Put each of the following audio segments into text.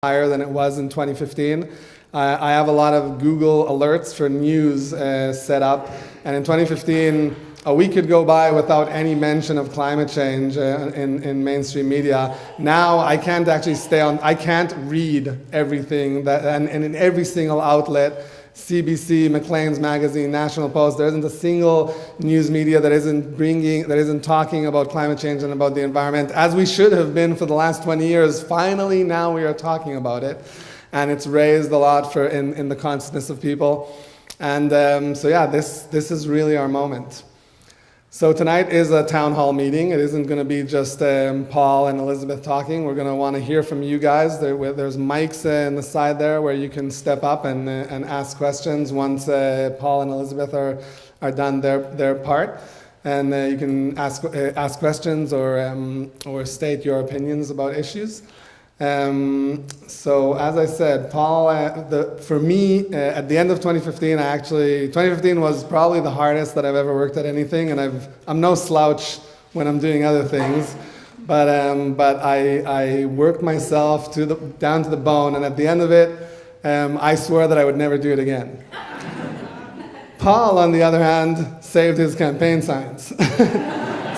higher than it was in 2015. I have a lot of Google alerts for news set up, and in 2015, a week could go by without any mention of climate change in mainstream media. Now I can't actually I can't read everything and in every single outlet, CBC, Maclean's Magazine, National Post, there isn't a single news media that isn't talking about climate change and about the environment, as we should have been for the last 20 years. Finally, now we are talking about it, and it's raised a lot in the consciousness of people. And so yeah, this is really our moment. So tonight is a town hall meeting. It isn't going to be just Paul and Elizabeth talking. We're going to want to hear from you guys. There's mics in the side there where you can step up and ask questions once Paul and Elizabeth are done their part. And you can ask questions or state your opinions about issues. So as I said, Paul, for me, at the end of 2015, 2015 was probably the hardest that I've ever worked at anything, and I'm no slouch when I'm doing other things, but I worked myself down to the bone, and at the end of it, I swore that I would never do it again. Paul, on the other hand, saved his campaign signs.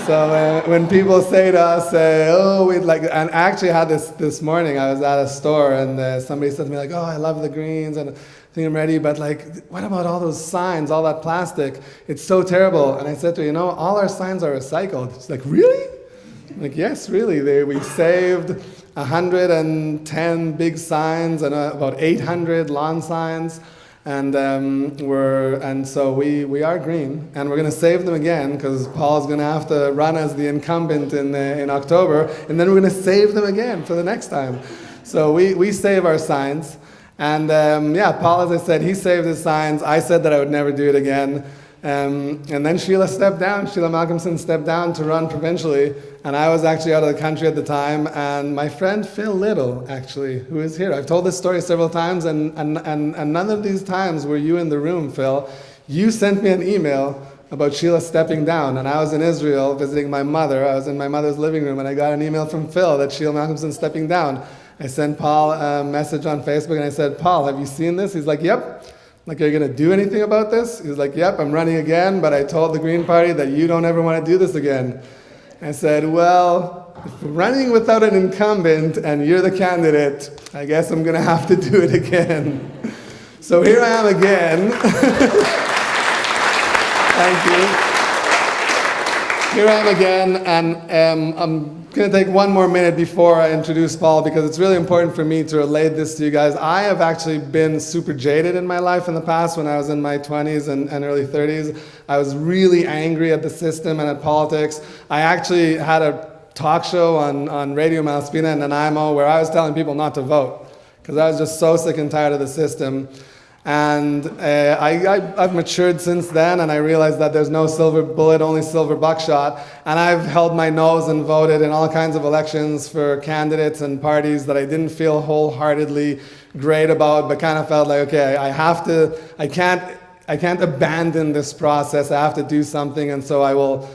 So when people say to us, and I actually had this morning, I was at a store and somebody said to me like, oh, I love the greens and I think I'm ready, but like, what about all those signs, all that plastic? It's so terrible. And I said to her, all our signs are recycled. She's like, really? I'm like, yes, really. We saved 110 big signs and about 800 lawn signs. And so we are green, and we're going to save them again because Paul's going to have to run as the incumbent in October, and then we're going to save them again for the next time. So we save our signs, and Paul, as I said, he saved his signs. I said that I would never do it again, and then Sheila Malcolmson stepped down to run provincially, and I was actually out of the country at the time, and my friend Phil Little, actually, who is here. I've told this story several times, and none of these times were you in the room, Phil. You sent me an email about Sheila stepping down, and I was in Israel visiting my mother. I was in my mother's living room, and I got an email from Phil that Sheila Malcolmson stepping down. I sent Paul a message on Facebook, and I said, Paul, have you seen this? He's like, yep. Like, are you going to do anything about this? He's like, yep, I'm running again, but I told the Green Party that you don't ever want to do this again. I said, well, if we're running without an incumbent and you're the candidate, I guess I'm going to have to do it again. So here I am again. Thank you. Here I am again, and I'm going to take one more minute before I introduce Paul because it's really important for me to relate this to you guys. I have actually been super jaded in my life in the past. When I was in my 20s and early 30s, I was really angry at the system and at politics. I actually had a talk show on Radio Malaspina and Nanaimo where I was telling people not to vote because I was just so sick and tired of the system. And I've matured since then, and I realized that there's no silver bullet, only silver buckshot. And I've held my nose and voted in all kinds of elections for candidates and parties that I didn't feel wholeheartedly great about, but kind of felt like, okay, I can't abandon this process. I have to do something, and so I will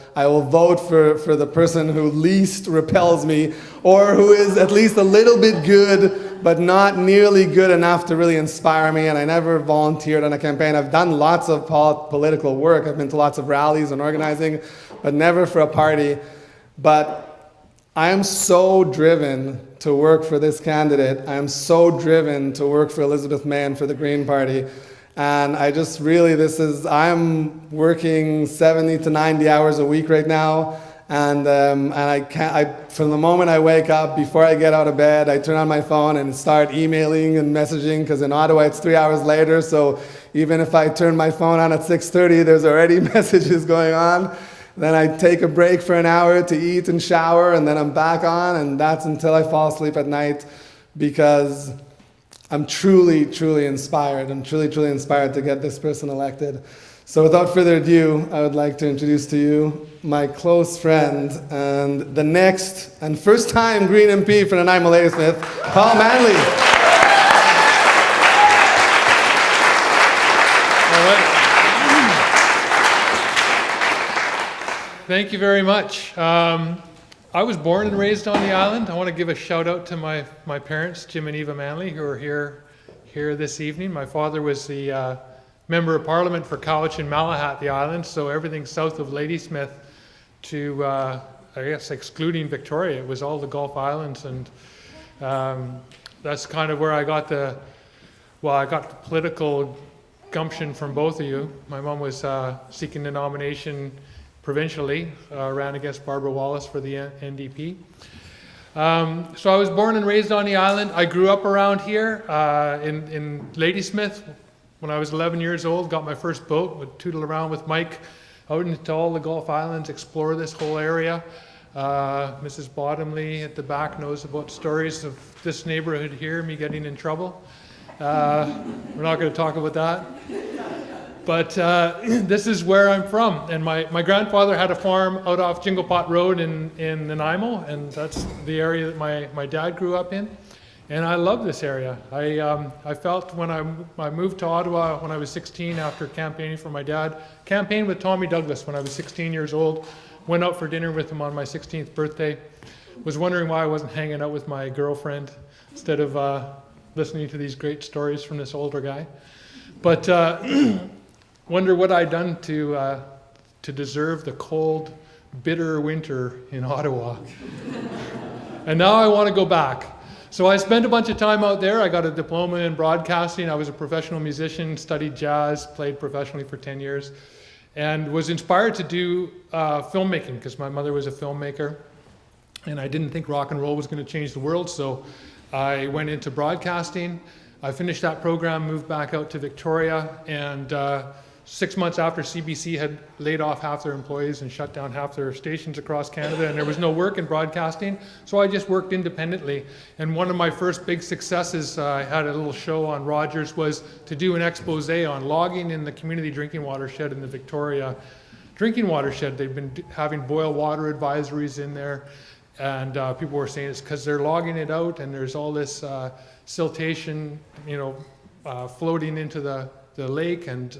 vote for the person who least repels me, or who is at least a little bit good, but not nearly good enough to really inspire me. And I never volunteered on a campaign. I've done lots of political work. I've been to lots of rallies and organizing, but never for a party. But I am so driven to work for this candidate. I am so driven to work for Elizabeth May and for the Green Party. And I just really, I'm working 70 to 90 hours a week right now. And from the moment I wake up, before I get out of bed, I turn on my phone and start emailing and messaging, because in Ottawa it's 3 hours later, so even if I turn my phone on at 6:30, there's already messages going on. Then I take a break for an hour to eat and shower, and then I'm back on, and that's until I fall asleep at night, because I'm truly, truly inspired. I'm truly, truly inspired to get this person elected. So without further ado, I would like to introduce to you my close friend and the next and first time Green MP for Nanaimo Ladysmith, Paul Manley. All right. Thank you very much. I was born and raised on the island. I want to give a shout out to my parents, Jim and Eva Manley, who are here this evening. My father was the Member of Parliament for Cowichan Malahat, the island, so everything south of Ladysmith to, I guess, excluding Victoria. It was all the Gulf Islands, and that's kind of where I got the political gumption from both of you. My mom was seeking the nomination provincially, ran against Barbara Wallace for the NDP. So I was born and raised on the island. I grew up around here in Ladysmith. When I was 11 years old, got my first boat, would tootle around with Mike out into all the Gulf Islands, explore this whole area. Mrs. Bottomley at the back knows about stories of this neighborhood here, me getting in trouble. We're not going to talk about that. But this is where I'm from. And my grandfather had a farm out off Jinglepot Road in Nanaimo, and that's the area that my dad grew up in. And I love this area. I felt when I moved to Ottawa when I was 16 after campaigning for my dad, campaigned with Tommy Douglas when I was 16 years old, went out for dinner with him on my 16th birthday, was wondering why I wasn't hanging out with my girlfriend instead of listening to these great stories from this older guy. But wonder what I'd done to deserve the cold, bitter winter in Ottawa. And now I want to go back. So I spent a bunch of time out there. I got a diploma in broadcasting. I was a professional musician, studied jazz, played professionally for 10 years, and was inspired to do filmmaking because my mother was a filmmaker. And I didn't think rock and roll was going to change the world, so I went into broadcasting. I finished that program, moved back out to Victoria, and 6 months after CBC had laid off half their employees and shut down half their stations across Canada, and there was no work in broadcasting, so I just worked independently. And one of my first big successes, I had a little show on Rogers, was to do an expose on logging in the community drinking watershed in the Victoria drinking watershed. They've been having boil water advisories in there, and people were saying it's because they're logging it out, and there's all this siltation, floating into the lake, and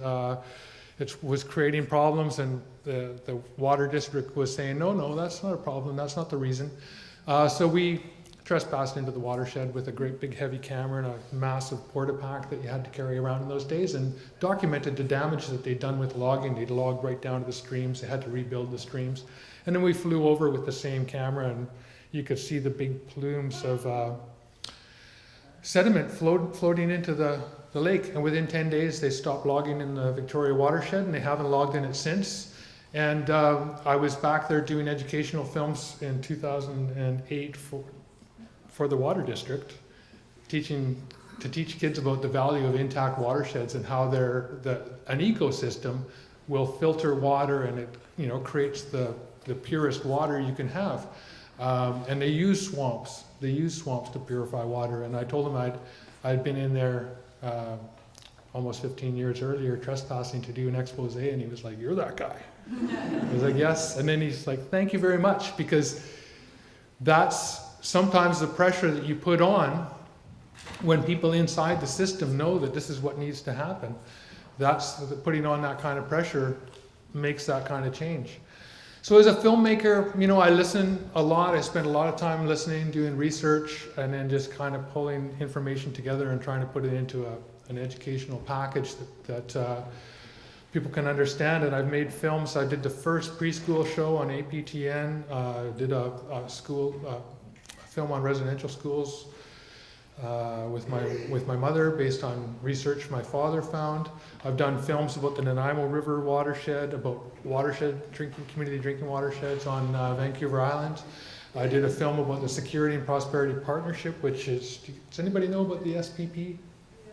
it was creating problems, and the water district was saying, no, that's not a problem, that's not the reason. So we trespassed into the watershed with a great big heavy camera and a massive porta-pack that you had to carry around in those days, and documented the damage that they'd done with logging. They'd logged right down to the streams, they had to rebuild the streams. And then we flew over with the same camera, and you could see the big plumes of sediment floating into the lake. And within 10 days, they stopped logging in the Victoria watershed, and they haven't logged in it since. And I was back there doing educational films in 2008 for the water district, to teach kids about the value of intact watersheds and how an ecosystem will filter water, and it creates the purest water you can have. And they use swamps. They use swamps to purify water. And I told him I'd been in there almost 15 years earlier trespassing to do an expose, and he was like, "You're that guy." I was like, "Yes." And then he's like, "Thank you very much," because that's sometimes the pressure that you put on when people inside the system know that this is what needs to happen. That's putting on that kind of pressure makes that kind of change. So as a filmmaker, I listen a lot. I spend a lot of time listening, doing research, and then just kind of pulling information together and trying to put it into an educational package that people can understand. And I've made films. I did the first preschool show on APTN. Did a film on residential schools with my mother, based on research my father found. I've done films about the Nanaimo River watershed, about community drinking watersheds on Vancouver Island. I did a film about the Security and Prosperity Partnership, which is, does anybody know about the SPP?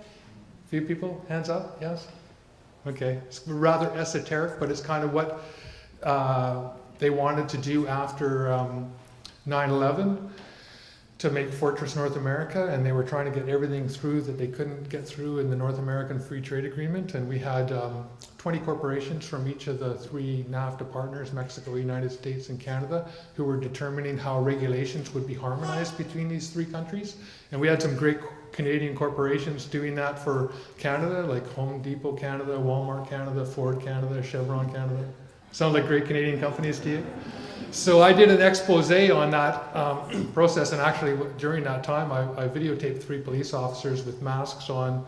A few people, hands up, yes? Okay, it's rather esoteric, but it's kind of what they wanted to do after 9/11. To make Fortress North America, and they were trying to get everything through that they couldn't get through in the North American Free Trade Agreement. And we had 20 corporations from each of the 3 NAFTA partners, Mexico, United States, and Canada, who were determining how regulations would be harmonized between these 3 countries. And we had some great Canadian corporations doing that for Canada, like Home Depot Canada, Walmart Canada, Ford Canada, Chevron Canada. Sound like great Canadian companies to you? So I did an expose on that process, and actually during that time I videotaped 3 police officers with masks on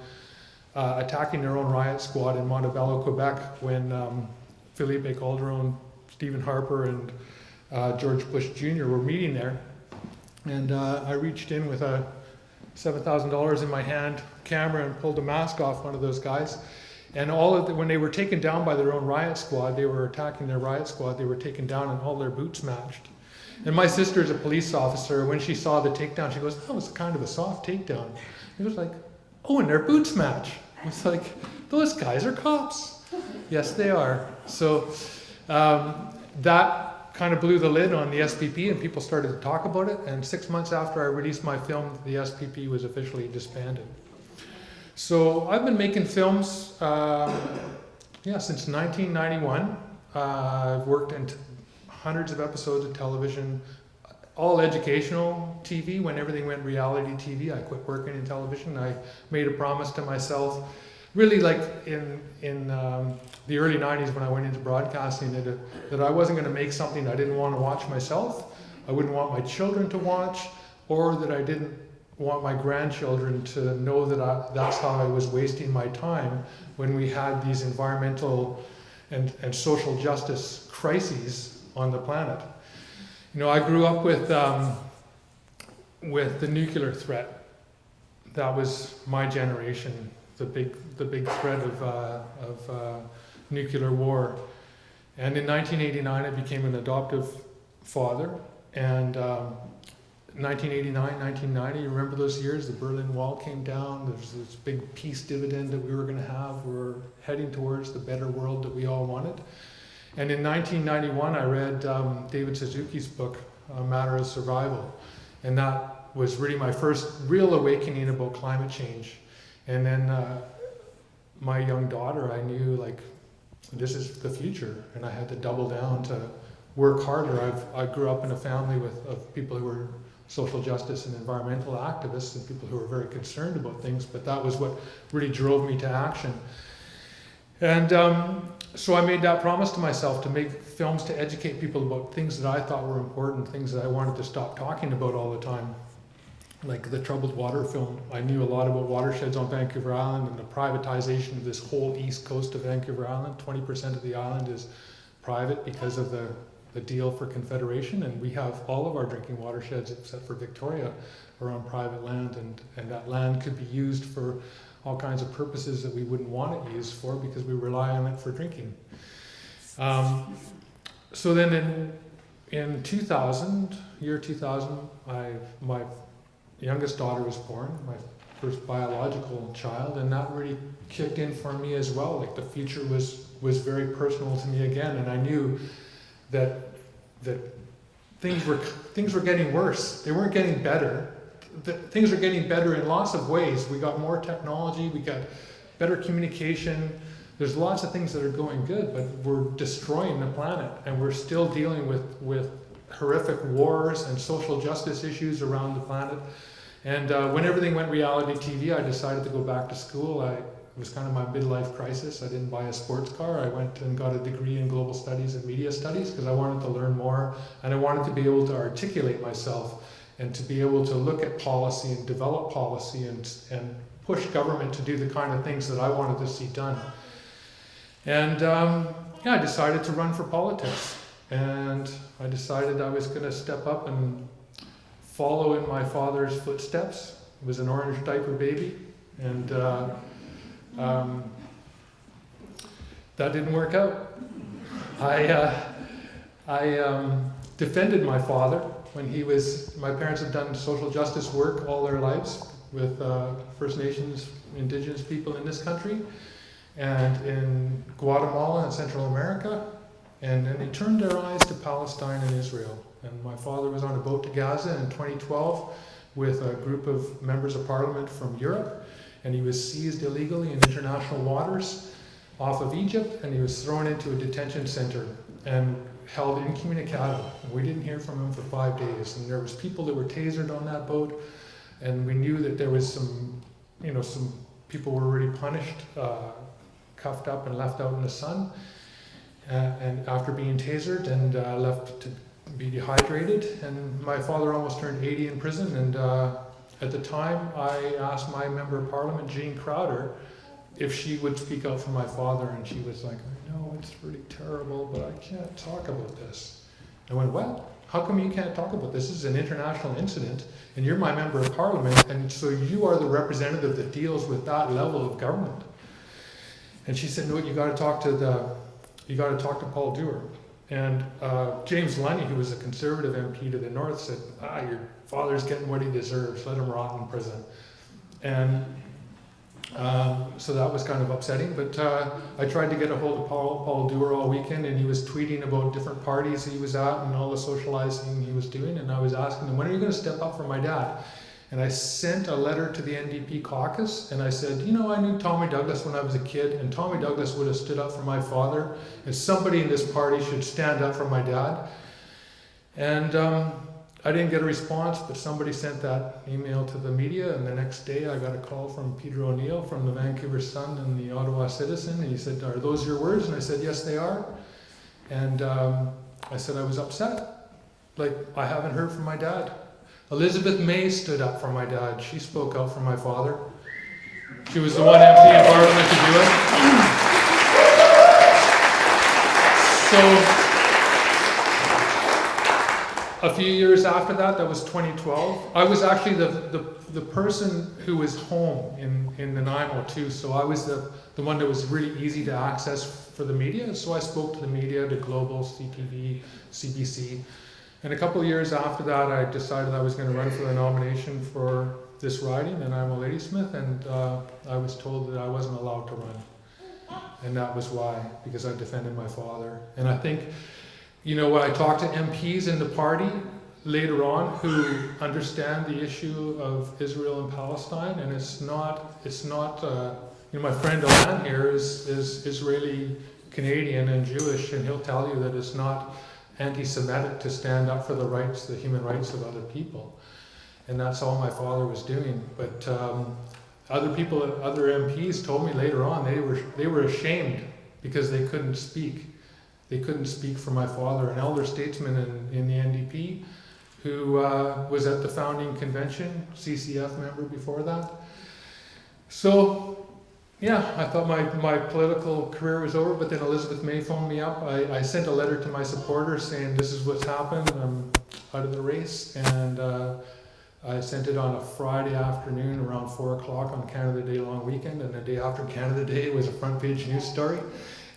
attacking their own riot squad in Montebello, Quebec, when Philippe Calderon, Stephen Harper, and George Bush Jr. were meeting there. And I reached in with a $7,000 in my hand camera and pulled a mask off one of those guys. And when they were taken down by their own riot squad, they were attacking their riot squad, they were taken down and all their boots matched. And my sister's a police officer. When she saw the takedown, she goes, "Oh, it's kind of a soft takedown." It was like, "Oh, and their boots match." It's like, those guys are cops. Yes, they are. So that kind of blew the lid on the SPP, and people started to talk about it. And 6 months after I released my film, the SPP was officially disbanded. So I've been making films since 1991. I've worked in hundreds of episodes of television, all educational TV. When everything went reality TV, I quit working in television. I made a promise to myself, really like in the early 90s when I went into broadcasting, that I wasn't going to make something I didn't want to watch myself, I wouldn't want my children to watch, or that I didn't want my grandchildren to know that that's how I was wasting my time when we had these environmental and social justice crises on the planet. You know, I grew up with the nuclear threat. That was my generation, the big threat of nuclear war. And in 1989, I became an adoptive father. And 1989, 1990, you remember those years? The Berlin Wall came down. There's this big peace dividend that we were going to have. We were heading towards the better world that we all wanted. And in 1991, I read David Suzuki's book, A Matter of Survival. And that was really my first real awakening about climate change. And then my young daughter, I knew, like, this is the future. And I had to double down to work harder. I grew up in a family of people who were social justice and environmental activists and people who were very concerned about things, but that was what really drove me to action. And so I made that promise to myself, to make films to educate people about things that I thought were important, things that I wanted to stop talking about all the time. Like the Troubled Water film, I knew a lot about watersheds on Vancouver Island and the privatization of this whole east coast of Vancouver Island. 20% of the island is private because of the deal for Confederation, and we have all of our drinking watersheds, except for Victoria, are on private land, and that land could be used for all kinds of purposes that we wouldn't want it used for because we rely on it for drinking. So then in 2000, year 2000, my youngest daughter was born, my first biological child, and that really kicked in for me as well. Like, the future was very personal to me again, and I knew that things were getting worse. They weren't getting better. Things are getting better in lots of ways. We got more technology, we got better communication. There's lots of things that are going good, but we're destroying the planet, and we're still dealing with horrific wars and social justice issues around the planet. And when everything went reality TV, I decided to go back to school. It was kind of my midlife crisis. I didn't buy a sports car. I went and got a degree in global studies and media studies because I wanted to learn more, and I wanted to be able to articulate myself and to be able to look at policy and develop policy and push government to do the kind of things that I wanted to see done. And I decided to run for politics. And I decided I was going to step up and follow in my father's footsteps. He was an orange diaper baby, and that didn't work out. I defended my father when my parents had done social justice work all their lives with First Nations, Indigenous people in this country, and in Guatemala and Central America, and then they turned their eyes to Palestine and Israel. And my father was on a boat to Gaza in 2012 with a group of members of parliament from Europe, and he was seized illegally in international waters off of Egypt, and he was thrown into a detention center and held incommunicado. We didn't hear from him for 5 days, and there was people that were tasered on that boat, and we knew that there was some people were already punished, cuffed up and left out in the sun, and after being tasered and left to be dehydrated. And my father almost turned 80 in prison. And at the time, I asked my member of parliament, Jean Crowder, if she would speak out for my father. And she was like, I know it's really terrible, but I can't talk about this. I went, what? How come you can't talk about this? This is an international incident, and you're my member of parliament, and so you are the representative that deals with that level of government. And she said, no, you got to talk to Paul Dewar. And James Lunny, who was a Conservative MP to the north, said, your father's getting what he deserves. Let him rot in prison. And so that was kind of upsetting. But I tried to get a hold of Paul Dewar all weekend, and he was tweeting about different parties he was at and all the socializing he was doing. And I was asking him, when are you going to step up for my dad? And I sent a letter to the NDP caucus, and I said, I knew Tommy Douglas when I was a kid, and Tommy Douglas would have stood up for my father, and somebody in this party should stand up for my dad. And I didn't get a response, but somebody sent that email to the media, and the next day I got a call from Peter O'Neill from the Vancouver Sun and the Ottawa Citizen, and he said, are those your words? And I said, yes, they are. And I said I was upset. Like, I haven't heard from my dad. Elizabeth May stood up for my dad. She spoke out for my father. She was the one MP in Parliament to do it. So, a few years after that, that was 2012, I was actually the person who was home in Nanaimo too. So I was the one that was really easy to access for the media. So I spoke to the media, to Global, CTV, CBC. And a couple of years after that, I decided I was going to run for the nomination for this riding, and I'm a Ladysmith, and I was told that I wasn't allowed to run. And that was why, because I defended my father. And I think, when I talk to MPs in the party later on who understand the issue of Israel and Palestine, and it's not my friend Alan here is Israeli Canadian and Jewish, and he'll tell you that it's not anti-Semitic to stand up for the human rights of other people. And that's all my father was doing. But other MPs told me later on they were ashamed because they couldn't speak. They couldn't speak for my father, an elder statesman in the NDP who was at the founding convention, CCF member before that. So, yeah, I thought my political career was over, but then Elizabeth May phoned me up. I sent a letter to my supporters saying, this is what's happened, I'm out of the race, and I sent it on a Friday afternoon around 4 o'clock on Canada Day long weekend, and the day after Canada Day it was a front page news story.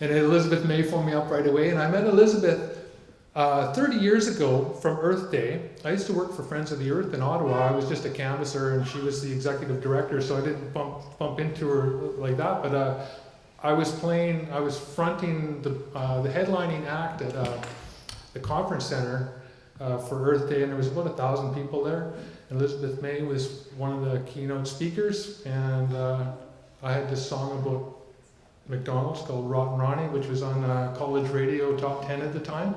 And Elizabeth May phoned me up right away, and I met Elizabeth 30 years ago from Earth Day. I used to work for Friends of the Earth in Ottawa. I was just a canvasser, and she was the executive director, so I didn't bump into her like that. But I was fronting the headlining act at the conference center for Earth Day, and there was about 1,000 people there. Elizabeth May was one of the keynote speakers, and I had this song about McDonald's called Rotten Ronnie, which was on college radio top 10 at the time.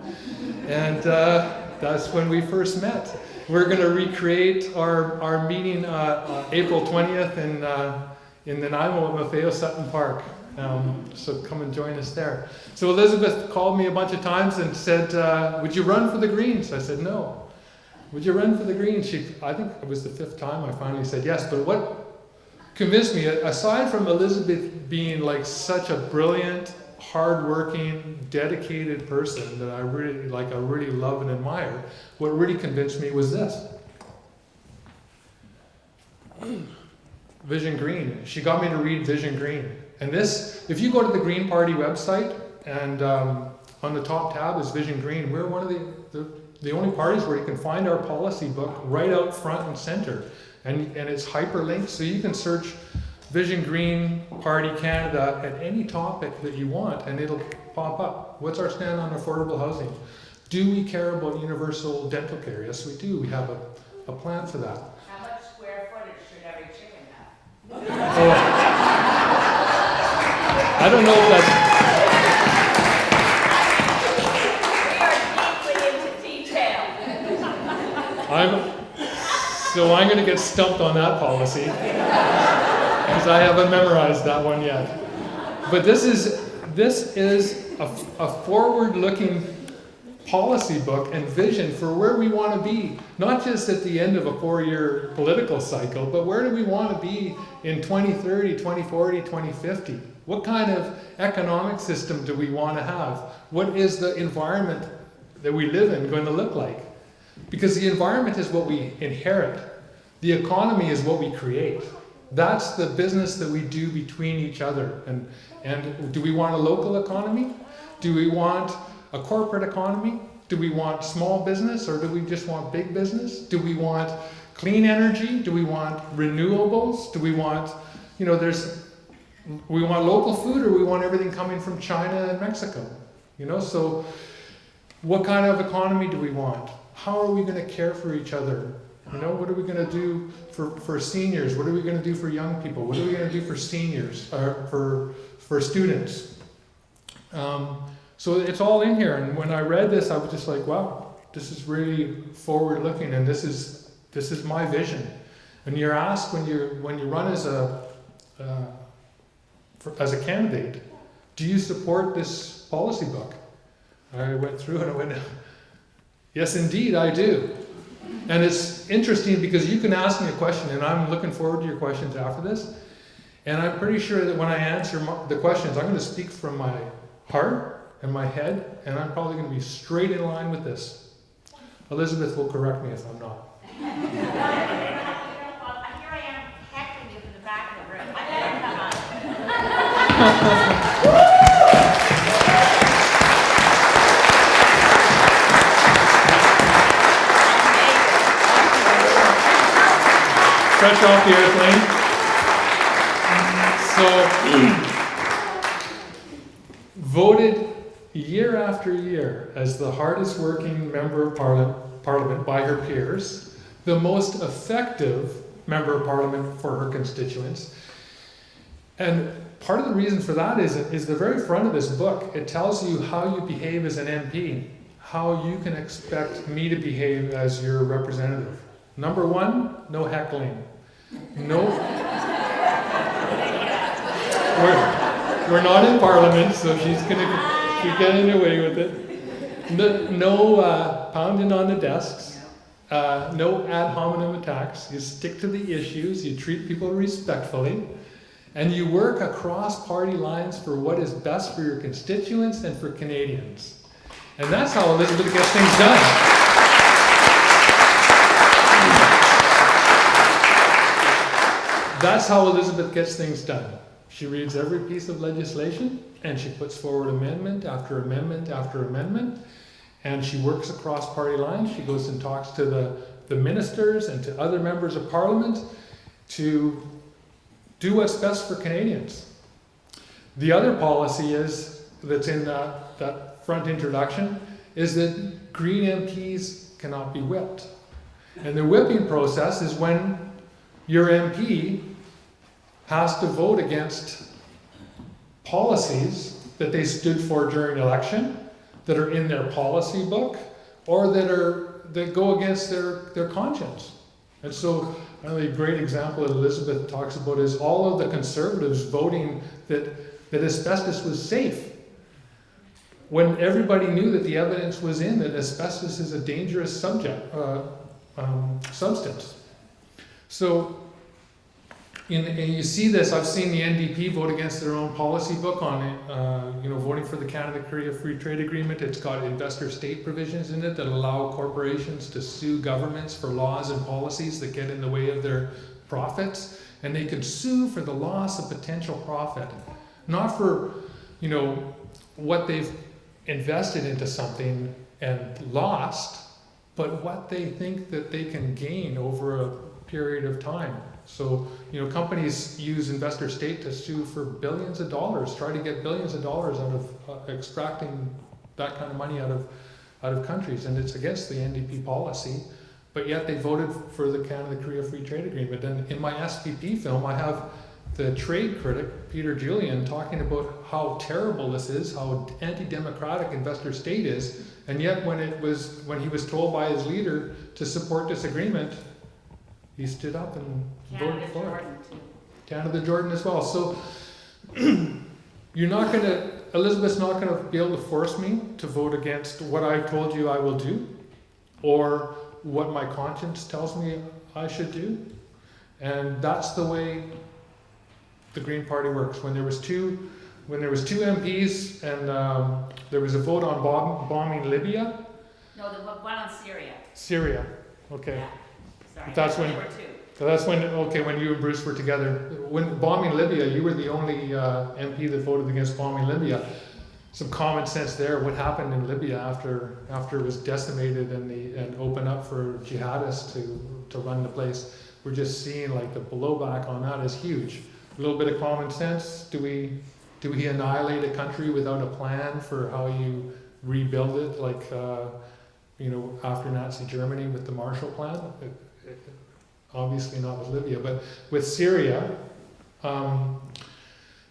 And that's when we first met. We're going to recreate our meeting April 20th in Nanaimo at Maffeo Sutton Park. So come and join us there. So Elizabeth called me a bunch of times and said, would you run for the Greens? I said, no. Would you run for the Greens? I think it was the 5th time I finally said yes. But what convinced me, aside from Elizabeth being like such a brilliant, hardworking, dedicated person that I really love and admire, what really convinced me was this. Vision Green. She got me to read Vision Green. And this, if you go to the Green Party website, and on the top tab is Vision Green, we're one of the only parties where you can find our policy book right out front and center. And it's hyperlinked, so you can search Vision Green Party Canada at any topic that you want, and it'll pop up. What's our stand on affordable housing? Do we care about universal dental care? Yes, we do. We have a plan for that. How much square footage should every chicken have? Oh, I don't know if that's... We are deeply into detail. So I'm going to get stumped on that policy because I haven't memorized that one yet. But this is a forward-looking policy book and vision for where we want to be, not just at the end of a 4-year political cycle, but where do we want to be in 2030, 2040, 2050? What kind of economic system do we want to have? What is the environment that we live in going to look like? Because the environment is what we inherit. The economy is what we create. That's the business that we do between each other. And do we want a local economy? Do we want a corporate economy? Do we want small business, or do we just want big business? Do we want clean energy? Do we want renewables? Do we want, we want local food, or we want everything coming from China and Mexico? So what kind of economy do we want? How are we going to care for each other? What are we going to do for seniors? What are we going to do for young people? What are we going to do for seniors, or for students? So it's all in here. And when I read this, I was just like, wow, this is really forward looking, and this is my vision. And you're asked when you run as a candidate, do you support this policy book? I went through and I went, yes, indeed, I do. And it's interesting because you can ask me a question, and I'm looking forward to your questions after this. And I'm pretty sure that when I answer the questions, I'm going to speak from my heart and my head, and I'm probably going to be straight in line with this. Elizabeth will correct me if I'm not. Well, here I am heckling you from the back of the room. I better come on. Fresh off the airplane. So, voted year after year as the hardest working member of parliament by her peers, the most effective member of parliament for her constituents. And part of the reason for that is the very front of this book. It tells you how you behave as an MP, how you can expect me to behave as your representative. Number one, no heckling. No. We're not in Parliament, so she's getting away with it. No pounding on the desks. No ad hominem attacks. You stick to the issues. You treat people respectfully. And you work across party lines for what is best for your constituents and for Canadians. And that's how Elizabeth gets things done. That's how Elizabeth gets things done. She reads every piece of legislation, and she puts forward amendment after amendment after amendment, and she works across party lines. She goes and talks to the ministers and to other members of Parliament to do what's best for Canadians. The other policy that's in that front introduction is that Green MPs cannot be whipped. And the whipping process is when your MP has to vote against policies that they stood for during election, that are in their policy book, or that go against their conscience. And so, a great example that Elizabeth talks about is all of the Conservatives voting that asbestos was safe, when everybody knew that the evidence was in that asbestos is a dangerous substance. So, and you see this, I've seen the NDP vote against their own policy book on it, voting for the Canada-Korea Free Trade Agreement. It's got investor state provisions in it that allow corporations to sue governments for laws and policies that get in the way of their profits. And they can sue for the loss of potential profit, not for, what they've invested into something and lost, but what they think that they can gain over a period of time. So, companies use investor state to sue for billions of dollars, try to get billions of dollars out of extracting that kind of money out of countries, and it's against the NDP policy. But yet they voted for the Canada-Korea Free Trade Agreement. And in my SPP film, I have the trade critic, Peter Julian, talking about how terrible this is, how anti-democratic investor state is, and yet when he was told by his leader to support this agreement, he stood up and voted for it. Canada Jordan as well. So you're not going to Elizabeth's not going to be able to force me to vote against what I told you I will do, or what my conscience tells me I should do. And that's the way the Green Party works. When there was two MPs and there was a vote on bombing Libya. No, the one on Syria. Syria, okay. Yeah. Sorry. That's when. There were two. So that's when you and Bruce were together. When bombing Libya, you were the only MP that voted against bombing Libya. Some common sense there. What happened in Libya after it was decimated and opened up for jihadists to run the place? We're just seeing like the blowback on that is huge. A little bit of common sense. Do we annihilate a country without a plan for how you rebuild it, like after Nazi Germany with the Marshall Plan? Obviously not with Libya, but with Syria,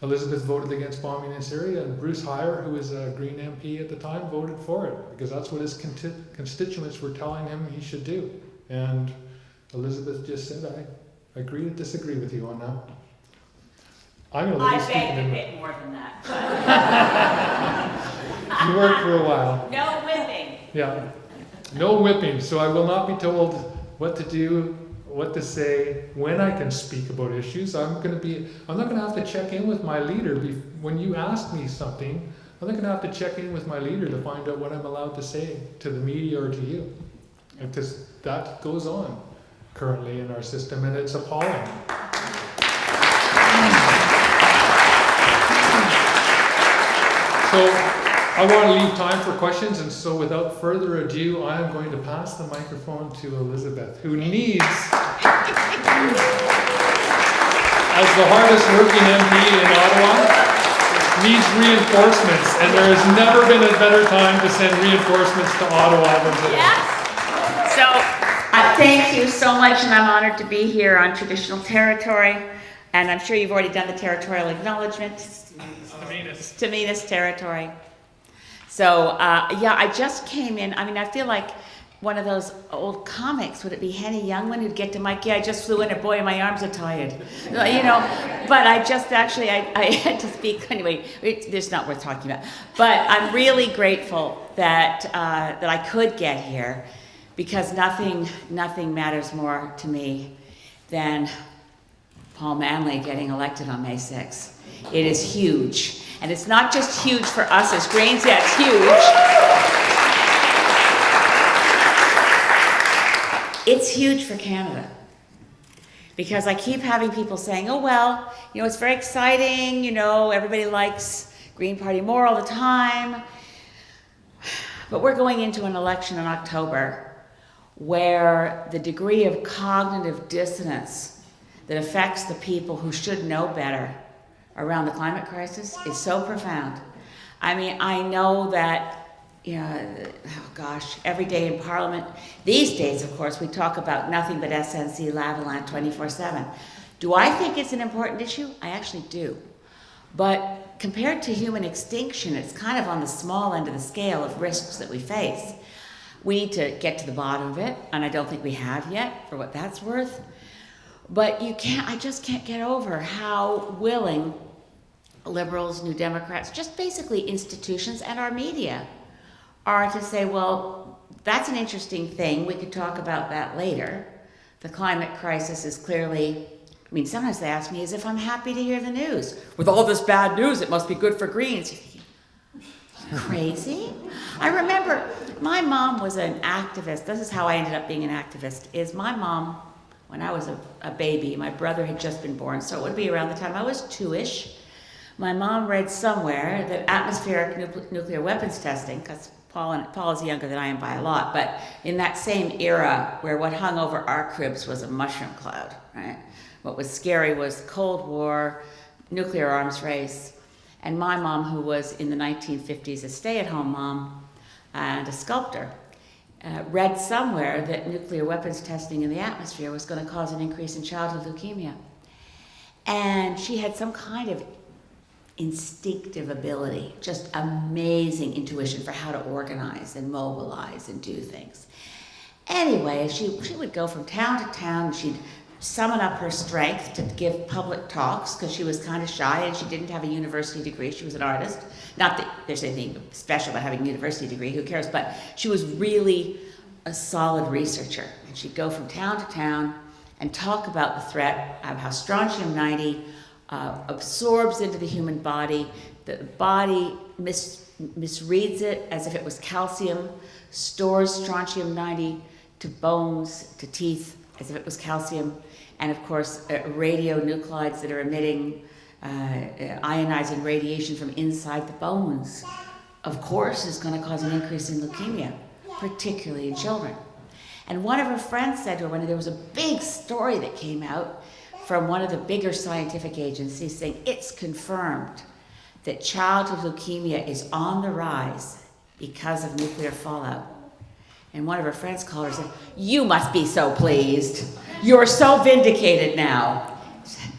Elizabeth voted against bombing in Syria, and Bruce Heyer, who was a Green MP at the time, voted for it, because that's what his constituents were telling him he should do. And Elizabeth just said, I agree to disagree with you on that. I'm going to let you speak I begged in a a bit more than that. You worked for a while. No whipping. Yeah. No whipping, so I will not be told what to do, what to say, when I can speak about issues. I'm not going to have to check in with my leader when you ask me something. I'm not going to have to check in with my leader to find out what I'm allowed to say to the media or to you. That goes on currently in our system, and it's appalling. So I want to leave time for questions, and so without further ado, I am going to pass the microphone to Elizabeth, who needs, as the hardest working MP in Ottawa, needs reinforcements, and there has never been a better time to send reinforcements to Ottawa than today. Yes. So thank you so much, and I'm honored to be here on traditional territory. And I'm sure you've already done the territorial acknowledgement. Tamina's territory. So I just came in. I mean, I feel like one of those old comics. Would it be Henny Youngman who'd get to Mike? Yeah, I just flew in, and boy, my arms are tired. But I just actually I had to speak anyway. It's not worth talking about. But I'm really grateful that I could get here, because nothing matters more to me than Paul Manley getting elected on May 6th. It is huge. And it's not just huge for us as Greens, yeah, it's huge. It's huge for Canada. Because I keep having people saying, oh, well, it's very exciting, everybody likes Green Party more all the time. But we're going into an election in October where the degree of cognitive dissonance that affects the people who should know better around the climate crisis is so profound. I mean, I know that, every day in Parliament, these days, of course, we talk about nothing but SNC Lavalin 24/7. Do I think it's an important issue? I actually do. But compared to human extinction, it's kind of on the small end of the scale of risks that we face. We need to get to the bottom of it, and I don't think we have yet, for what that's worth. But I just can't get over how willing Liberals, New Democrats, just basically institutions and our media are to say, well, that's an interesting thing. We could talk about that later. The climate crisis is clearly, sometimes they ask me as if I'm happy to hear the news. With all this bad news, it must be good for Greens. Crazy? I remember my mom was an activist. This is how I ended up being an activist, is my mom, when I was a baby, my brother had just been born, so it would be around the time I was 2-ish. My mom read somewhere that atmospheric nuclear weapons testing, because Paul is younger than I am by a lot, but in that same era where what hung over our cribs was a mushroom cloud, right? What was scary was Cold War, nuclear arms race, and my mom, who was in the 1950s a stay-at-home mom and a sculptor, read somewhere that nuclear weapons testing in the atmosphere was going to cause an increase in childhood leukemia. And she had some kind of instinctive ability, just amazing intuition for how to organize and mobilize and do things. Anyway, she would go from town to town, and she'd summon up her strength to give public talks because she was kind of shy and she didn't have a university degree. She was an artist. Not that there's anything special about having a university degree, who cares? But she was really a solid researcher. And she'd go from town to town and talk about the threat of how strontium-90 absorbs into the human body. The body misreads it as if it was calcium, stores strontium-90 to bones, to teeth, as if it was calcium, and of course radionuclides that are emitting ionizing radiation from inside the bones, of course, is going to cause an increase in leukemia, particularly in children. And one of her friends said to her, when there was a big story that came out from one of the bigger scientific agencies saying it's confirmed that childhood leukemia is on the rise because of nuclear fallout. And one of her friends called her and said, "You must be so pleased. You're so vindicated now." She said,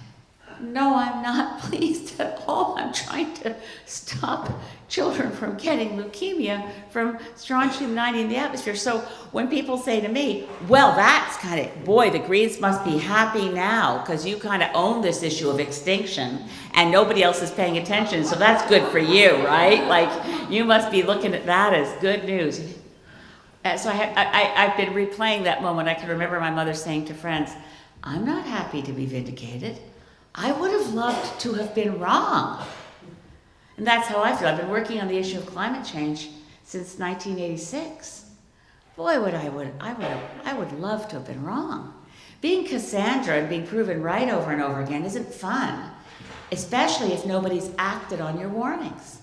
"No, I'm not pleased at all. I'm trying to stop children from getting leukemia from strontium-90 in the atmosphere." So when people say to me, "Well, that's kind of, boy, the Greens must be happy now because you kind of own this issue of extinction and nobody else is paying attention, so that's good for you, right? Like, you must be looking at that as good news." So I've been replaying that moment. I can remember my mother saying to friends, "I'm not happy to be vindicated. I would have loved to have been wrong." And that's how I feel. I've been working on the issue of climate change since 1986. Boy, I would love to have been wrong. Being Cassandra and being proven right over and over again isn't fun, especially if nobody's acted on your warnings.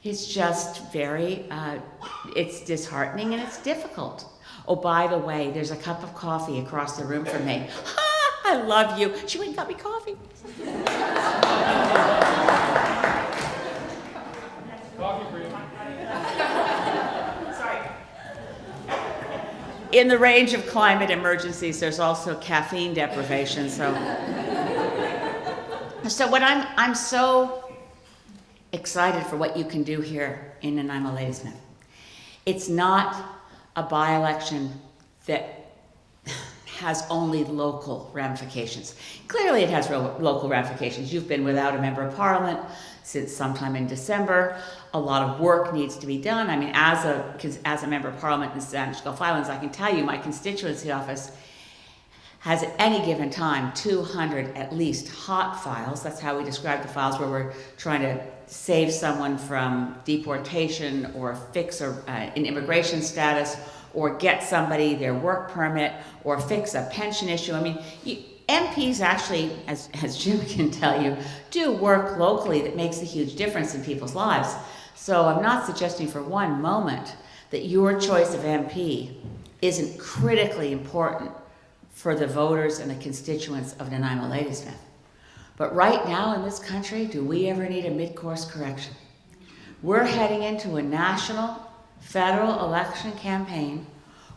It's just very, it's disheartening and it's difficult. Oh, by the way, there's a cup of coffee across the room from me. Ha, I love you. She went and got me coffee. Coffee for you. Sorry. In the range of climate emergencies, there's also caffeine deprivation. So what I'm so excited for what you can do here in Nanaimo Ladysmith. It's not a by-election that has only local ramifications. Clearly it has local ramifications. You've been without a member of parliament since sometime in December. A lot of work needs to be done. I mean, as a member of parliament in the Spanish Gulf Islands, I can tell you my constituency office has at any given time 200 at least hot files. That's how we describe the files where we're trying to save someone from deportation or fix an immigration status or get somebody their work permit or fix a pension issue. I mean, MPs actually, as Jim can tell you, do work locally that makes a huge difference in people's lives. So I'm not suggesting for one moment that your choice of MP isn't critically important for the voters and the constituents of Nanaimo Ladysmith. But right now in this country, do we ever need a mid-course correction? We're heading into a national, federal election campaign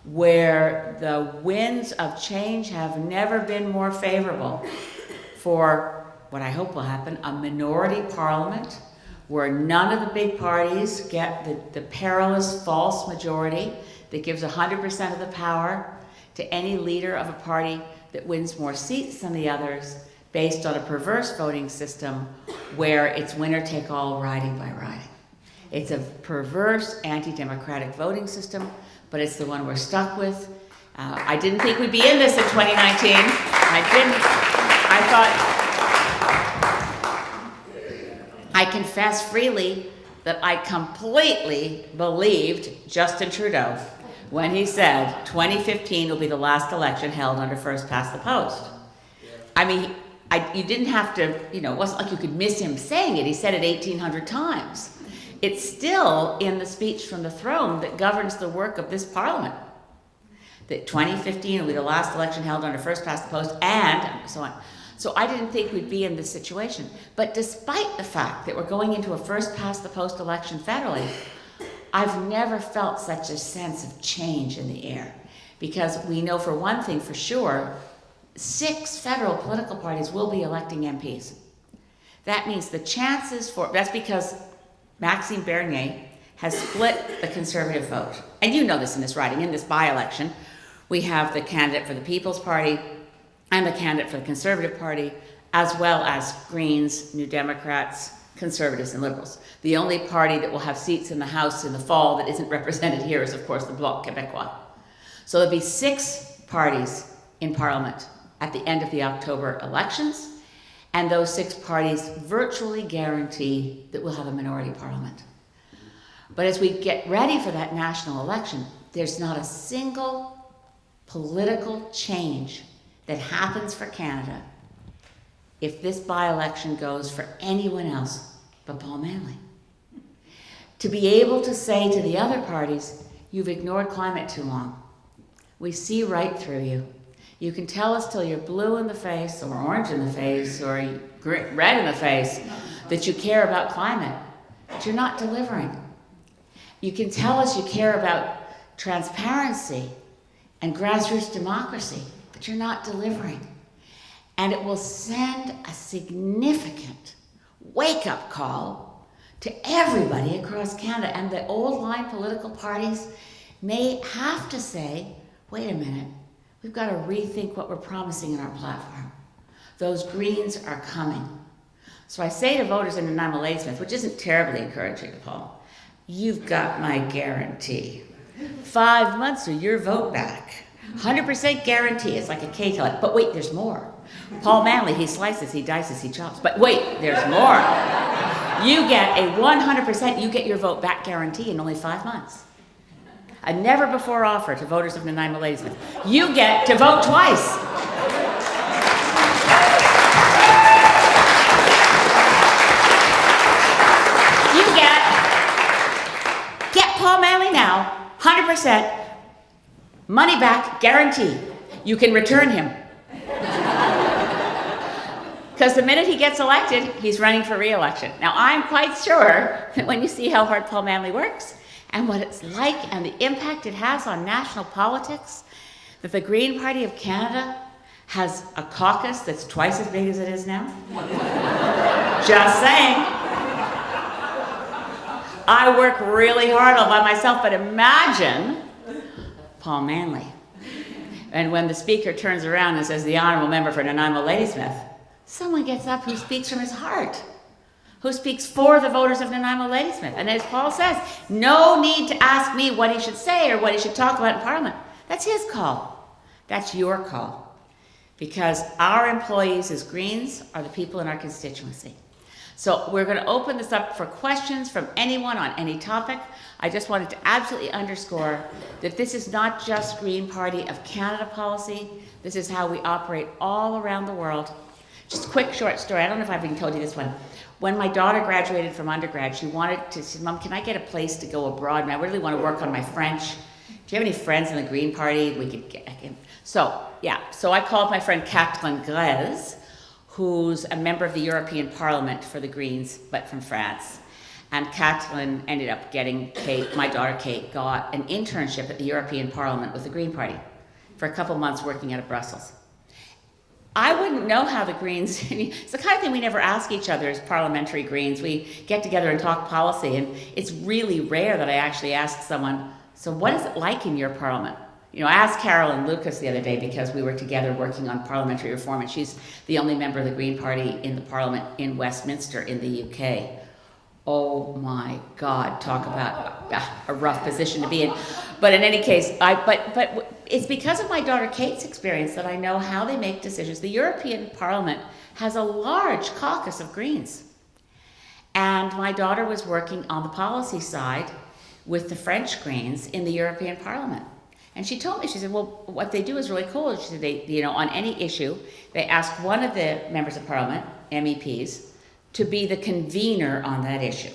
where the winds of change have never been more favorable for what I hope will happen, a minority parliament where none of the big parties get the perilous false majority that gives 100% of the power to any leader of a party that wins more seats than the others based on a perverse voting system where it's winner-take-all riding by riding. It's a perverse anti-democratic voting system, but it's the one we're stuck with. I didn't think we'd be in this in 2019. I thought, I confess freely that I completely believed Justin Trudeau when he said 2015 will be the last election held under first past the post. I mean, you didn't have to, it wasn't like you could miss him saying it. He said it 1,800 times. It's still in the speech from the throne that governs the work of this parliament. That 2015 will be the last election held under first past the post, and so on. So I didn't think we'd be in this situation. But despite the fact that we're going into a first past the post election federally, I've never felt such a sense of change in the air. Because we know for one thing for sure, 6 federal political parties will be electing MPs. That means the chances that's because Maxime Bernier has split the Conservative vote. And you know this in this riding, in this by-election, we have the candidate for the People's Party, I'm a candidate for the Conservative Party, as well as Greens, New Democrats, Conservatives, and Liberals. The only party that will have seats in the House in the fall that isn't represented here is, of course, the Bloc Québécois. So there'll be 6 parties in Parliament at the end of the October elections, and those 6 parties virtually guarantee that we'll have a minority parliament. But as we get ready for that national election, there's not a single political change that happens for Canada if this by-election goes for anyone else but Paul Manley. To be able to say to the other parties, you've ignored climate too long. We see right through you. You can tell us till you're blue in the face or orange in the face or red in the face that you care about climate, but you're not delivering. You can tell us you care about transparency and grassroots democracy, but you're not delivering. And it will send a significant wake-up call to everybody across Canada. And the old line political parties may have to say, wait a minute, we've got to rethink what we're promising in our platform. Those Greens are coming. So I say to voters in Nanaimo Ladysmith, which isn't terribly encouraging, Paul, you've got my guarantee. 5 months or your vote back. 100% guarantee. It's like a cake. But wait, there's more. Paul Manley, he slices, he dices, he chops. But wait, there's more. You get a 100%, you get your vote back guarantee in only 5 months. A never before offer to voters of Nanaimo Ladysmith. You get to vote twice. You get Paul Manley now, 100%, money back guarantee. You can return him. Because the minute he gets elected, he's running for re-election. Now, I'm quite sure that when you see how hard Paul Manley works and what it's like and the impact it has on national politics, that the Green Party of Canada has a caucus that's twice as big as it is now. Just saying. I work really hard all by myself, but imagine Paul Manley. And when the speaker turns around and says, the honourable member for Nanaimo Ladysmith, someone gets up who speaks from his heart, who speaks for the voters of Nanaimo Ladysmith. And as Paul says, no need to ask me what he should say or what he should talk about in Parliament. That's his call. That's your call. Because our employees as Greens are the people in our constituency. So we're going to open this up for questions from anyone on any topic. I just wanted to absolutely underscore that this is not just Green Party of Canada policy. This is how we operate all around the world. Just a quick short story. I don't know if I've even told you this one. When my daughter graduated from undergrad, she said, Mom, can I get a place to go abroad? And I really want to work on my French. Do you have any friends in the Green Party we could get? So I called my friend Catherine Grez, who's a member of the European Parliament for the Greens, but from France. And Catherine ended up getting my daughter Kate, got an internship at the European Parliament with the Green Party for a couple months working out of Brussels. I wouldn't know how the Greens, it's the kind of thing we never ask each other as parliamentary Greens. We get together and talk policy, and it's really rare that I actually ask someone, so what is it like in your parliament? I asked Carolyn Lucas the other day because we were together working on parliamentary reform, and she's the only member of the Green Party in the Parliament in Westminster in the UK. Oh my God, talk about a rough position to be in. But in any case, but it's because of my daughter Kate's experience that I know how they make decisions. The European Parliament has a large caucus of Greens. And my daughter was working on the policy side with the French Greens in the European Parliament. And she told me, she said, well, what they do is really cool. She said, on any issue, they ask one of the members of Parliament, MEPs, to be the convener on that issue.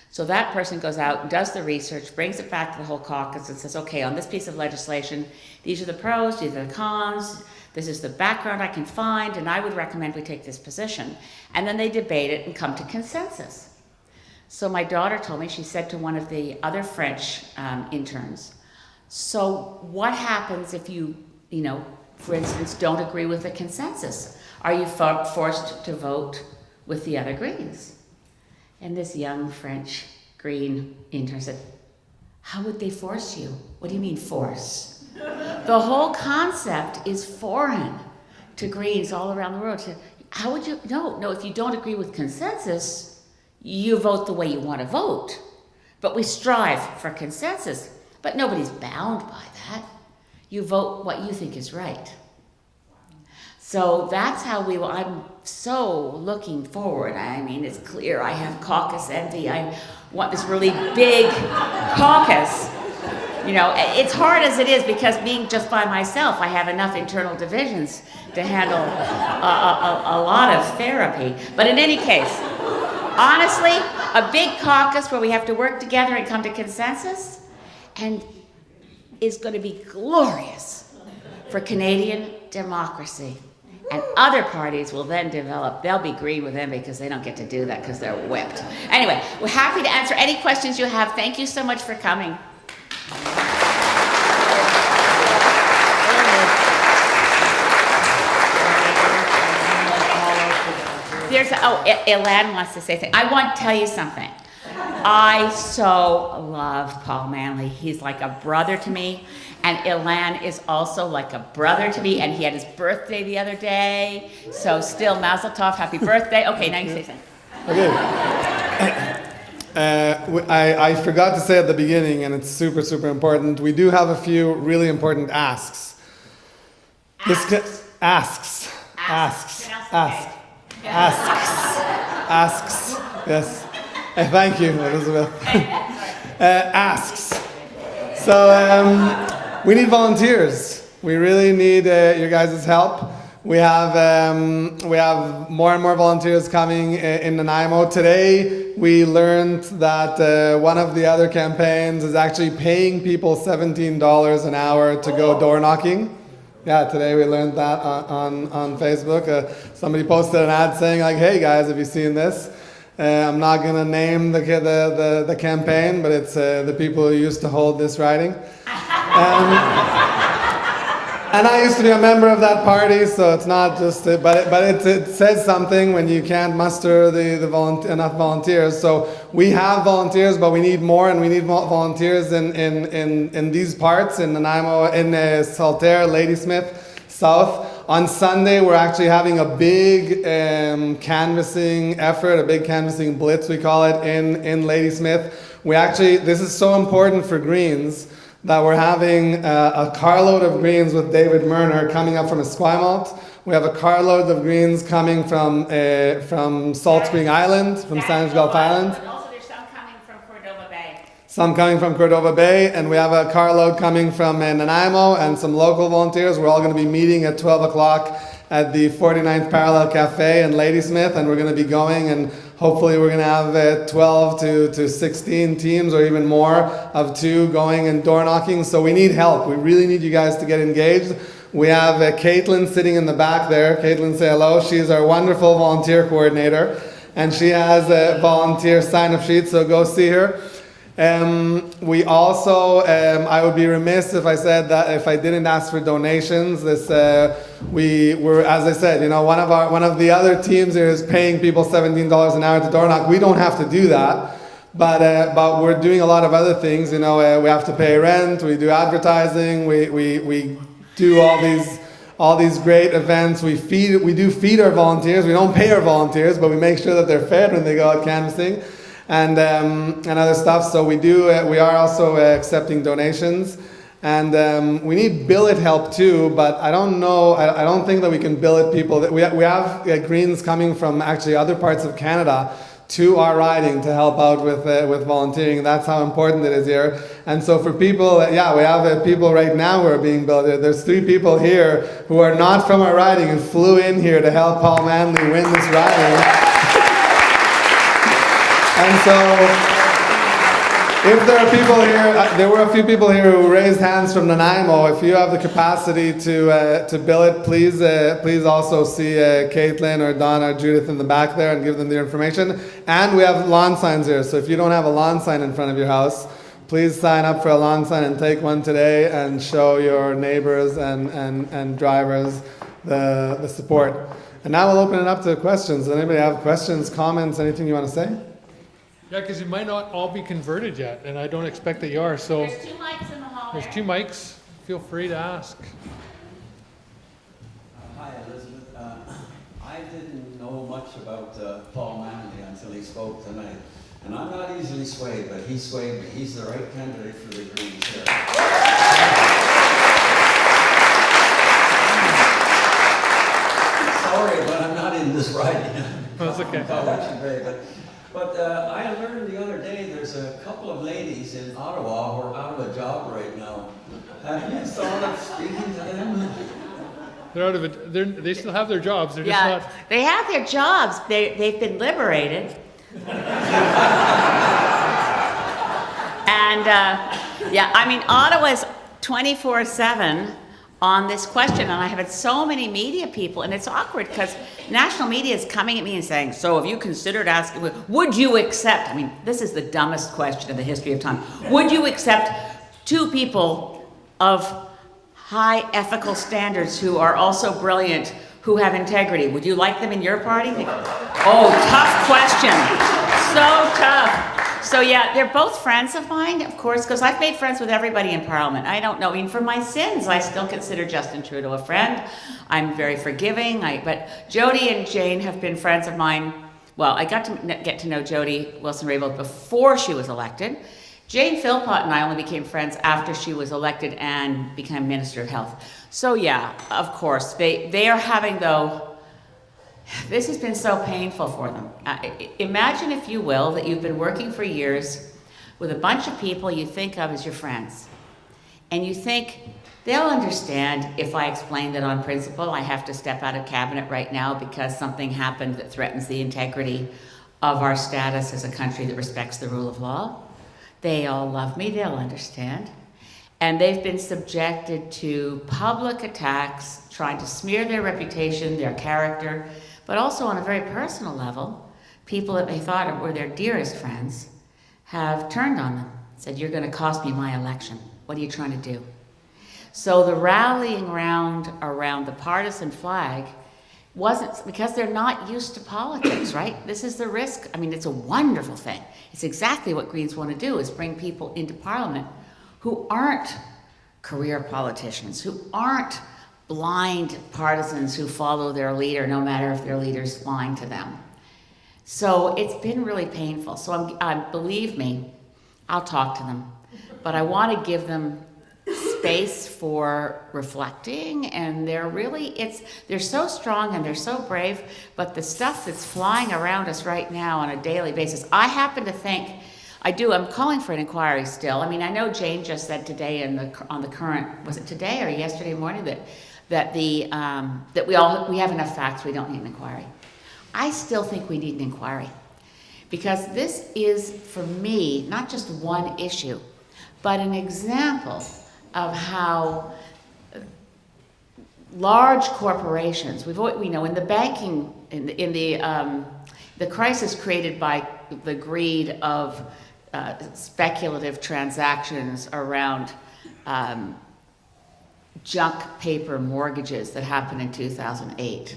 So that person goes out, does the research, brings it back to the whole caucus and says, okay, on this piece of legislation, these are the pros, these are the cons, this is the background I can find, and I would recommend we take this position. And then they debate it and come to consensus. So my daughter told me, she said to one of the other French interns, so what happens if you, for instance, don't agree with the consensus? Are you forced to vote with the other Greens? And this young French Green intern said, how would they force you? What do you mean force? The whole concept is foreign to Greens all around the world. How would you, no, if you don't agree with consensus, you vote the way you want to vote. But we strive for consensus, but nobody's bound by that. You vote what you think is right. So that's how I'm so looking forward. I mean, it's clear I have caucus envy. I want this really big caucus. You know, it's hard as it is because being just by myself, I have enough internal divisions to handle a lot of therapy. But in any case, honestly, a big caucus where we have to work together and come to consensus and is going to be glorious for Canadian democracy. And other parties will then develop. They'll be green with them because they don't get to do that because they're whipped. Anyway, we're happy to answer any questions you have. Thank you so much for coming. Ilan wants to say something. I want to tell you something. I so love Paul Manley. He's like a brother to me. And Ilan is also like a brother to me. And he had his birthday the other day. So still, Mazel Tov, happy birthday. Okay, now you say something. Okay. I forgot to say at the beginning, and it's super, super important. We do have a few really important asks. Asks. Yes. Thank you, Elizabeth. Asks. So we need volunteers. We really need your guys' help. We have more and more volunteers coming in Nanaimo. Today we learned that one of the other campaigns is actually paying people $17 an hour to go door knocking. Yeah, today we learned that on Facebook. Somebody posted an ad saying like, "Hey guys, have you seen this?" I'm not gonna name the campaign, but it's the people who used to hold this riding. And I used to be a member of that party, so it's not just, but it says something when you can't muster enough volunteers. So we have volunteers, but we need more, and we need volunteers in these parts, in Nanaimo, in Saltair, Ladysmith, South. On Sunday, we're actually having a big canvassing effort, a big canvassing blitz, we call it, in Ladysmith. This is so important for Greens, that we're having a carload of Greens with David Murner coming up from Esquimalt. We have a carload of Greens coming from Salt Spring Island, from Sandwich Gulf Island. But also there's some coming from Cordova Bay. Some coming from Cordova Bay, and we have a carload coming from Nanaimo and some local volunteers. We're all going to be meeting at 12 o'clock at the 49th Parallel Cafe in Ladysmith, and we're going to be going, and hopefully we're going to have 12 to 16 teams or even more of two going and door knocking. So we need help. We really need you guys to get engaged. We have Caitlin sitting in the back there. Caitlin, say hello. She's our wonderful volunteer coordinator, and she has a volunteer sign-up sheet, so go see her. We also, I would be remiss if I said that if I didn't ask for donations. We were, as I said, one of the other teams here is paying people $17 an hour to door knock. We don't have to do that, but we're doing a lot of other things. We have to pay rent. We do advertising. We do all these great events. We do feed our volunteers. We don't pay our volunteers, but we make sure that they're fed when they go out canvassing. And other stuff. So we are also accepting donations, and we need billet help too. But I don't think that we can billet people. We have Greens coming from actually other parts of Canada to our riding to help out with volunteering. That's how important it is here. And so for people, we have people right now who are being billeted. There's 3 people here who are not from our riding and flew in here to help Paul Manley win this riding. And so, if there are people here, there were a few people here who raised hands from Nanaimo. If you have the capacity to billet, please also see Caitlin or Donna or Judith in the back there and give them the information. And we have lawn signs here, so if you don't have a lawn sign in front of your house, please sign up for a lawn sign and take one today and show your neighbors and drivers the support. And now we'll open it up to questions. Does anybody have questions, comments, anything you want to say? Yeah, because you might not all be converted yet, and I don't expect that you are. So There's 2 mics in the hall. there's 2 mics. Feel free to ask. Hi, Elizabeth. much about Paul Manley until he spoke tonight. And I'm not easily swayed, but he swayed me. He's the right candidate for the Greens here. Sorry, but I'm not in this riding. That's okay. But I learned the other day there's a couple of ladies in Ottawa who are out of a job right now. Have you thought of speaking to them? They're out of it. They still have their jobs. They're just Yeah, not. they have their jobs. They've been liberated. And yeah, I mean, Ottawa's 24/7 on this question, and I have had so many media people, and it's awkward because national media is coming at me and saying, so have you considered asking, would you accept, I mean, this is the dumbest question in the history of time, would you accept two people of high ethical standards who are also brilliant, who have integrity? Would you like them in your party? Oh, tough question. So tough. So yeah, they're both friends of mine, of course, because I've made friends with everybody in Parliament. I don't know, I mean, for my sins, I still consider Justin Trudeau a friend. I'm very forgiving, but Jody and Jane have been friends of mine. Well, I got to get to know Jody Wilson-Raybould before she was elected. Jane Philpott and I only became friends after she was elected and became Minister of Health. So yeah, of course, they are having, though, this has been so painful for them. Imagine, if you will, that you've been working for years with a bunch of people you think of as your friends. And you think, they'll understand if I explain that on principle I have to step out of cabinet right now because something happened that threatens the integrity of our status as a country that respects the rule of law. They all love me, they'll understand. And they've been subjected to public attacks, trying to smear their reputation, their character, but also on a very personal level, people that they thought were their dearest friends have turned on them, said, you're going to cost me my election. What are you trying to do? So the rallying around the partisan flag wasn't, because they're not used to politics, right? This is the risk. I mean, it's a wonderful thing. It's exactly what Greens want to do, is bring people into Parliament who aren't career politicians, who aren't blind partisans who follow their leader, no matter if their leader's lying to them. So it's been really painful. So believe me, I'll talk to them, but I want to give them space for reflecting, and they're so strong and they're so brave, but the stuff that's flying around us right now on a daily basis, I happen to think, I'm calling for an inquiry still. I mean, I know Jane just said today on the current, was it today or yesterday morning, that we have enough facts, we don't need an inquiry. I still think we need an inquiry, because this is, for me, not just one issue, but an example of how large corporations, we know in the banking, in the crisis created by the greed of speculative transactions around junk paper mortgages that happened in 2008.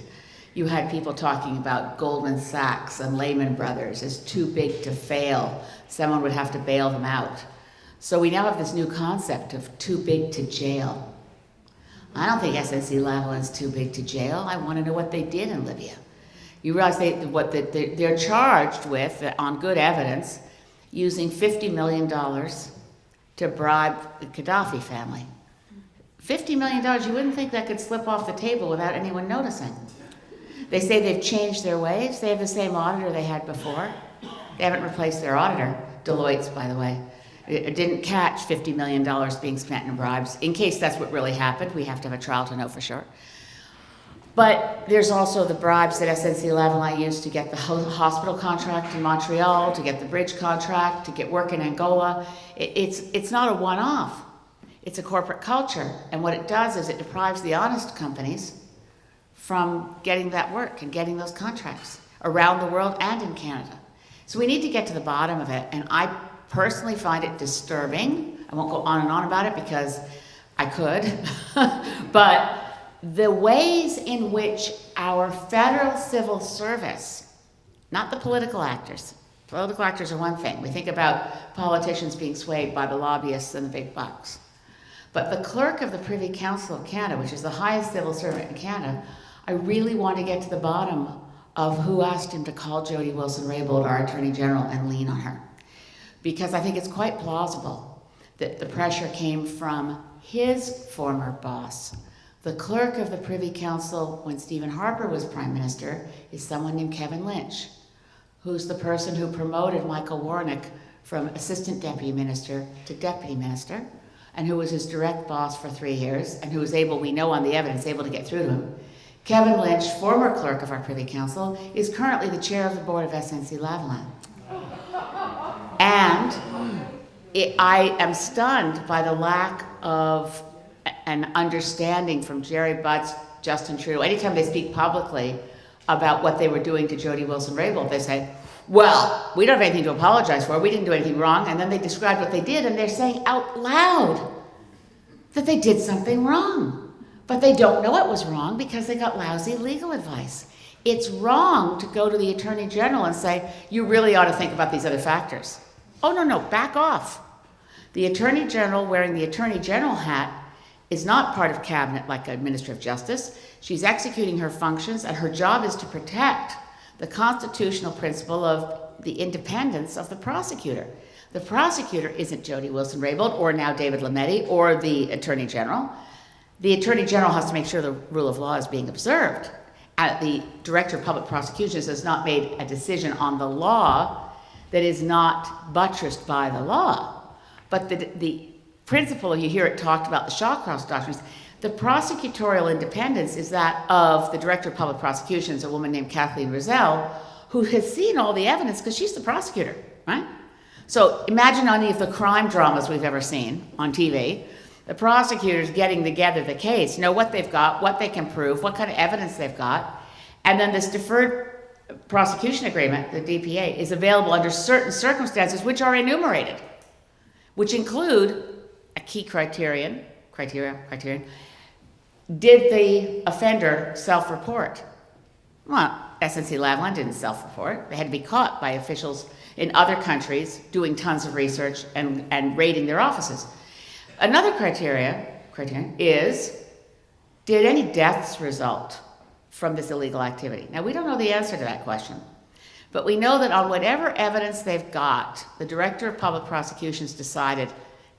You had people talking about Goldman Sachs and Lehman Brothers as too big to fail. Someone would have to bail them out. So we now have this new concept of too big to jail. I don't think SNC-Lavalin is too big to jail. I want to know what they did in Libya. You realize they're charged with, on good evidence, using $50 million to bribe the Gaddafi family. $50 million, you wouldn't think that could slip off the table without anyone noticing. They say they've changed their ways. They have the same auditor they had before. They haven't replaced their auditor, Deloitte's, by the way. It didn't catch $50 million being spent in bribes. In case that's what really happened, we have to have a trial to know for sure. But there's also the bribes that SNC-Lavalin used to get the hospital contract in Montreal, to get the bridge contract, to get work in Angola. It's not a one-off. It's a corporate culture. And what it does is it deprives the honest companies from getting that work and getting those contracts around the world and in Canada. So we need to get to the bottom of it. And I personally find it disturbing. I won't go on and on about it because I could. But the ways in which our federal civil service, not the political actors are one thing. We think about politicians being swayed by the lobbyists and the big bucks. But the clerk of the Privy Council of Canada, which is the highest civil servant in Canada, I really want to get to the bottom of who asked him to call Jody Wilson-Raybould, our Attorney General, and lean on her. Because I think it's quite plausible that the pressure came from his former boss. The clerk of the Privy Council when Stephen Harper was Prime Minister is someone named Kevin Lynch, who's the person who promoted Michael Warnick from Assistant Deputy Minister to Deputy Minister, and who was his direct boss for 3 years, and who was able, we know on the evidence, able to get through to him. Kevin Lynch, former clerk of our Privy Council, is currently the chair of the board of SNC-Lavalin. And I am stunned by the lack of an understanding from Jerry Butts, Justin Trudeau. Anytime they speak publicly about what they were doing to Jody Wilson-Raybould, they say, well, we don't have anything to apologize for, we didn't do anything wrong, and then they describe what they did, and they're saying out loud that they did something wrong. But they don't know it was wrong because they got lousy legal advice. It's wrong to go to the Attorney General and say, you really ought to think about these other factors. Oh, no, back off. The Attorney General wearing the Attorney General hat is not part of cabinet like a Minister of Justice. She's executing her functions, and her job is to protect the constitutional principle of the independence of the prosecutor. The prosecutor isn't Jody Wilson-Raybould or now David Lametti or the Attorney General. The Attorney General has to make sure the rule of law is being observed. The Director of Public Prosecutions has not made a decision on the law that is not buttressed by the law. But the principle, you hear it talked about, the Shawcross doctrines, the prosecutorial independence is that of the Director of Public Prosecutions, a woman named Kathleen Rozelle, who has seen all the evidence because she's the prosecutor, right? So imagine any of the crime dramas we've ever seen on TV. The prosecutors getting together the case, know what they've got, what they can prove, what kind of evidence they've got, and then this deferred prosecution agreement, the DPA, is available under certain circumstances which are enumerated, which include a key criterion, did the offender self-report? Well, SNC-Lavalin didn't self-report. They had to be caught by officials in other countries doing tons of research and raiding their offices. Another criterion is, did any deaths result from this illegal activity? Now, we don't know the answer to that question, but we know that on whatever evidence they've got, the Director of Public Prosecutions decided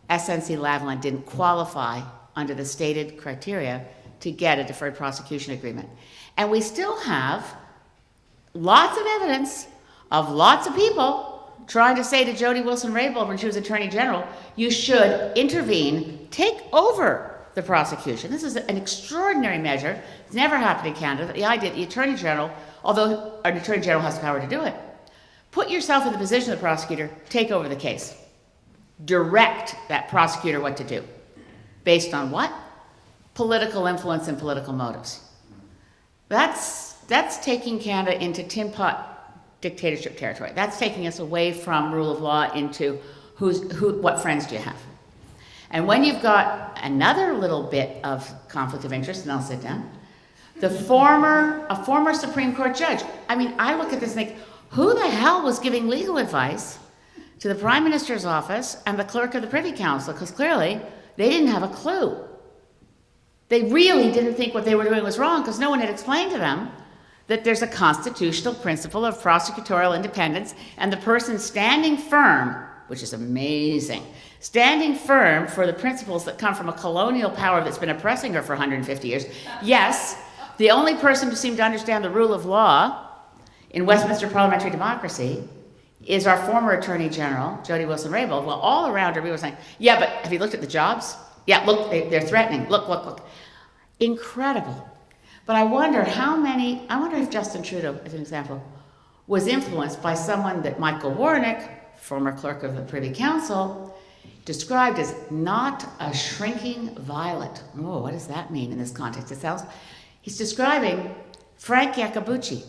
SNC-Lavalin didn't qualify under the stated criteria to get a deferred prosecution agreement. And we still have lots of evidence of lots of people trying to say to Jody Wilson-Raybould when she was Attorney General, you should intervene, take over the prosecution. This is an extraordinary measure. It's never happened in Canada. The idea that the Attorney General, although an Attorney General has the power to do it, put yourself in the position of the prosecutor, take over the case. Direct that prosecutor what to do. Based on what? Political influence and political motives. That's taking Canada into tin pot dictatorship territory. That's taking us away from rule of law into what friends do you have. And when you've got another little bit of conflict of interest, and I'll sit down, a former Supreme Court judge. I mean, I look at this and think, who the hell was giving legal advice to the Prime Minister's office and the clerk of the Privy Council? Because clearly they didn't have a clue. They really didn't think what they were doing was wrong because no one had explained to them that there's a constitutional principle of prosecutorial independence, and the person standing firm, which is amazing, standing firm for the principles that come from a colonial power that's been oppressing her for 150 years. Yes, the only person who seemed to understand the rule of law in Westminster parliamentary democracy is our former Attorney General, Jody Wilson-Raybould. Well, all around her, we were saying, yeah, but have you looked at the jobs? Yeah, look, they're threatening. Look. Incredible. But I wonder if Justin Trudeau, as an example, was influenced by someone that Michael Warnick, former clerk of the Privy Council, described as not a shrinking violet. Oh, what does that mean in this context? He's describing Frank Iacobucci,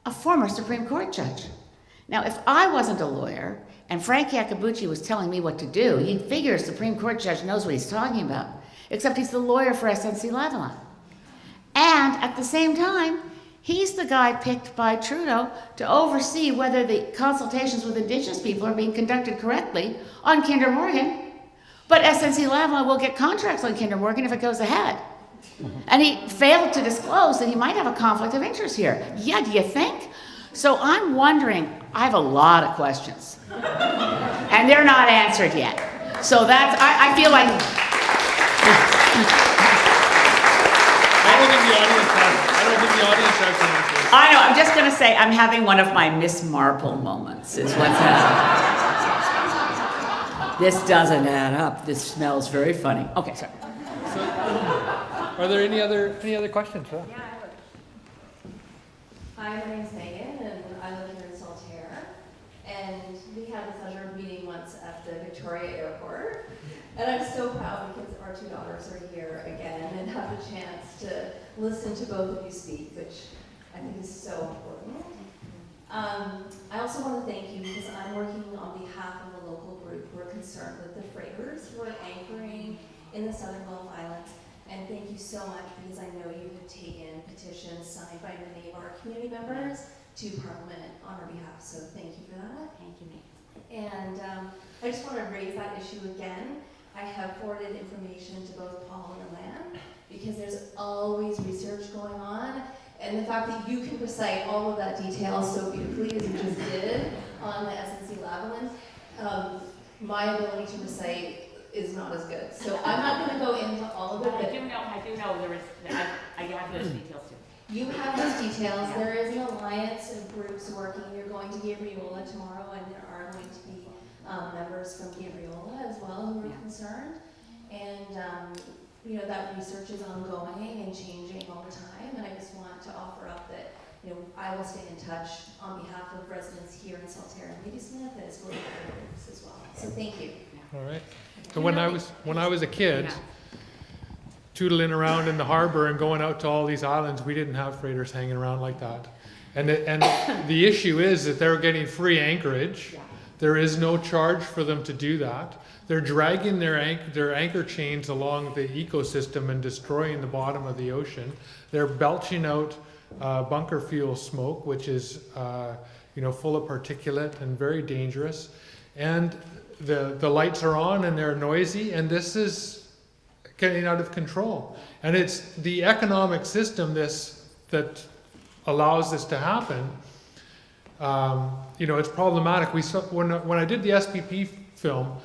a former Supreme Court judge. Now, if I wasn't a lawyer and Frank Iacobucci was telling me what to do, you'd figure a Supreme Court judge knows what he's talking about, except he's the lawyer for SNC-Lavalin. And at the same time, he's the guy picked by Trudeau to oversee whether the consultations with Indigenous people are being conducted correctly on Kinder Morgan. But SNC-Lavalin will get contracts on Kinder Morgan if it goes ahead. And he failed to disclose that he might have a conflict of interest here. Yeah, do you think? So I'm wondering, I have a lot of questions. And they're not answered yet. So that's, I feel like... I don't think the audience has an answer. I know, I'm just going to say I'm having one of my Miss Marple moments is what's happening. This doesn't add up. This smells very funny. Okay, sorry. So, are there any other questions? Yeah, I have Hi, my name's Megan, and I live here in Saltair. And we had the pleasure of meeting once at the Victoria Airport. And I'm so proud because our two daughters are here again and have the chance to listen to both of you speak, which I think is so important. I also want to thank you because I'm working on behalf of a local group who are concerned with the freighters who are anchoring in the Southern Gulf Islands. And thank you so much because I know you have taken petitions signed by many of our community members to Parliament on our behalf. So thank you for that. Thank you, Nate. And I just want to raise that issue again. I have forwarded information to both Paul and Alan because there's always research going on. And the fact that you can recite all of that detail so beautifully as you just did on the SNC Lavalin, my ability to recite is not as good. So I'm not going to go into all of it. I do know there is, I have those details too. You have those details. There is an alliance of groups working. You're going to Gabriola tomorrow, and there are going to be members from Gabriola as well who are concerned. And you know, that research is ongoing and changing all the time. And I just want to offer up that, you know, I will stay in touch on behalf of residents here in Saltair and Ladysmith as well as other groups as well. So thank you. All right. So when I was a kid, tootling around in the harbor and going out to all these islands, we didn't have freighters hanging around like that. And the issue is that they're getting free anchorage. There is no charge for them to do that. They're dragging their anchor chains along the ecosystem and destroying the bottom of the ocean. They're belching out bunker fuel smoke, which is full of particulate and very dangerous. And the lights are on and they're noisy, and this is getting out of control. And it's the economic system that allows this to happen. It's problematic. We saw, when I did the SPP film,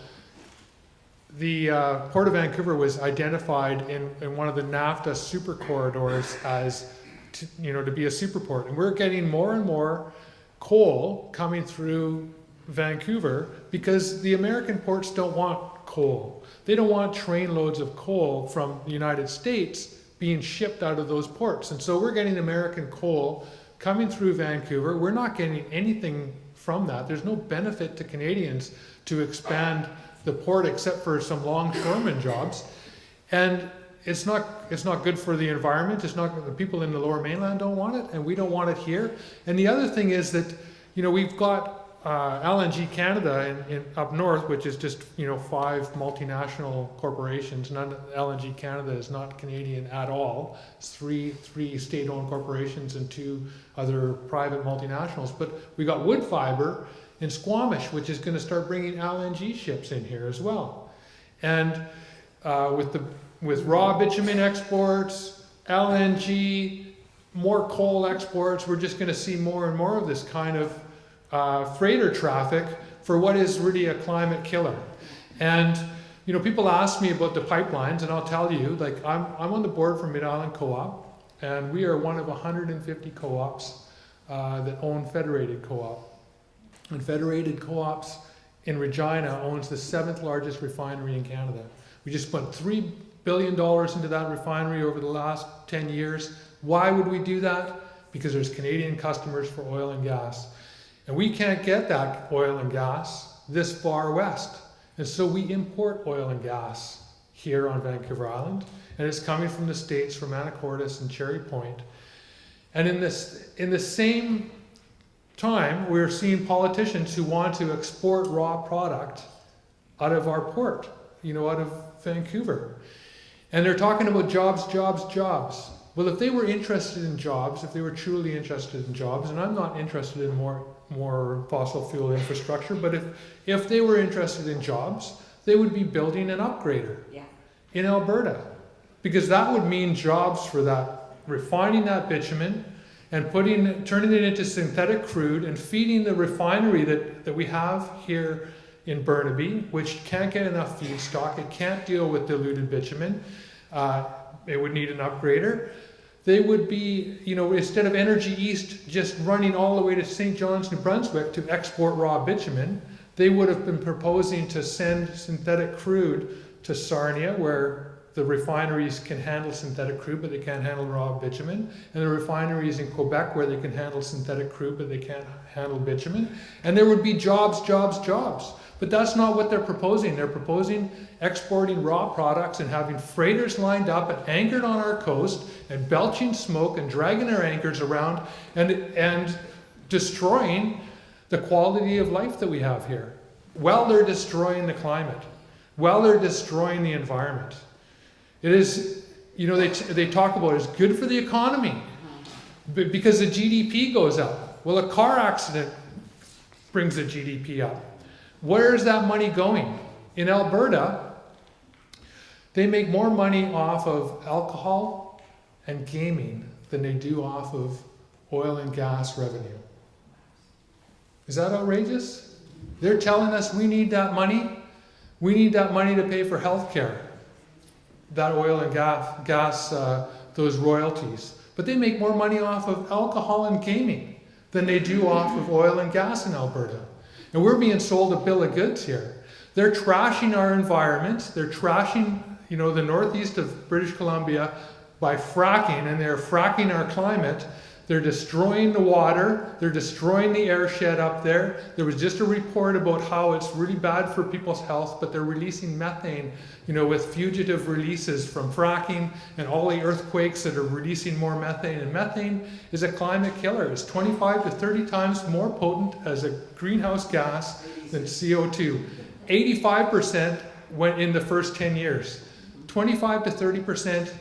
the Port of Vancouver was identified in one of the NAFTA super corridors as to be a superport, and we're getting more and more coal coming through Vancouver because the American ports don't want coal. They don't want train loads of coal from the United States being shipped out of those ports. And so we're getting American coal coming through Vancouver. We're not getting anything from that. There's no benefit to Canadians to expand the port except for some longshoreman jobs. And it's not good for the environment. It's not, the people in the Lower Mainland don't want it, and we don't want it here. And the other thing is that, we've got LNG Canada in up north, which is just 5 multinational corporations. LNG Canada is not Canadian at all. It's three state-owned corporations and 2 other private multinationals. But we got wood fiber in Squamish, which is going to start bringing LNG ships in here as well. And with raw bitumen exports, LNG, more coal exports, we're just going to see more and more of this kind of freighter traffic for what is really a climate killer. And people ask me about the pipelines, and I'll tell you, like, I'm on the board for Mid-Island Co-op, and we are one of 150 co-ops that own Federated Co-op. And Federated Co-ops in Regina owns the 7th largest refinery in Canada. We just spent $3 billion into that refinery over the last 10 years. Why would we do that? Because there's Canadian customers for oil and gas. And we can't get that oil and gas this far west. And so we import oil and gas here on Vancouver Island. And it's coming from the States, from Anacortes and Cherry Point. And in the same time, we're seeing politicians who want to export raw product out of our port, out of Vancouver. And they're talking about jobs, jobs, jobs. Well, if they were interested in jobs, if they were truly interested in jobs, and I'm not interested in more fossil fuel infrastructure, but if they were interested in jobs, they would be building an upgrader in Alberta. because that would mean jobs for that, refining that bitumen and turning it into synthetic crude and feeding the refinery that we have here in Burnaby, which can't get enough feedstock. It can't deal with diluted bitumen. It would need an upgrader. They would be, instead of Energy East just running all the way to St. John's, New Brunswick to export raw bitumen, they would have been proposing to send synthetic crude to Sarnia, where the refineries can handle synthetic crude, but they can't handle raw bitumen. And the refineries in Quebec, where they can handle synthetic crude, but they can't handle bitumen. And there would be jobs. But that's not what they're proposing. They're proposing exporting raw products and having freighters lined up and anchored on our coast and belching smoke and dragging their anchors around and destroying the quality of life that we have here. While they're destroying the climate, while they're destroying the environment. It is, they talk about it's good for the economy because the GDP goes up. Well, a car accident brings the GDP up. Where is that money going? In Alberta, they make more money off of alcohol and gaming than they do off of oil and gas revenue. Is that outrageous? They're telling us we need that money. We need that money to pay for health care. That oil and gas, those royalties. But they make more money off of alcohol and gaming than they do off of oil and gas in Alberta. And we're being sold a bill of goods here. They're trashing our environment. They're trashing, the northeast of British Columbia by fracking, and they're fracking our climate. They're destroying the water. They're destroying the air shed up there. There was just a report about how it's really bad for people's health, but they're releasing methane, with fugitive releases from fracking and all the earthquakes that are releasing more methane. And methane is a climate killer. It's 25 to 30 times more potent as a greenhouse gas than CO2. 85% went in the first 10 years. 25 to 30%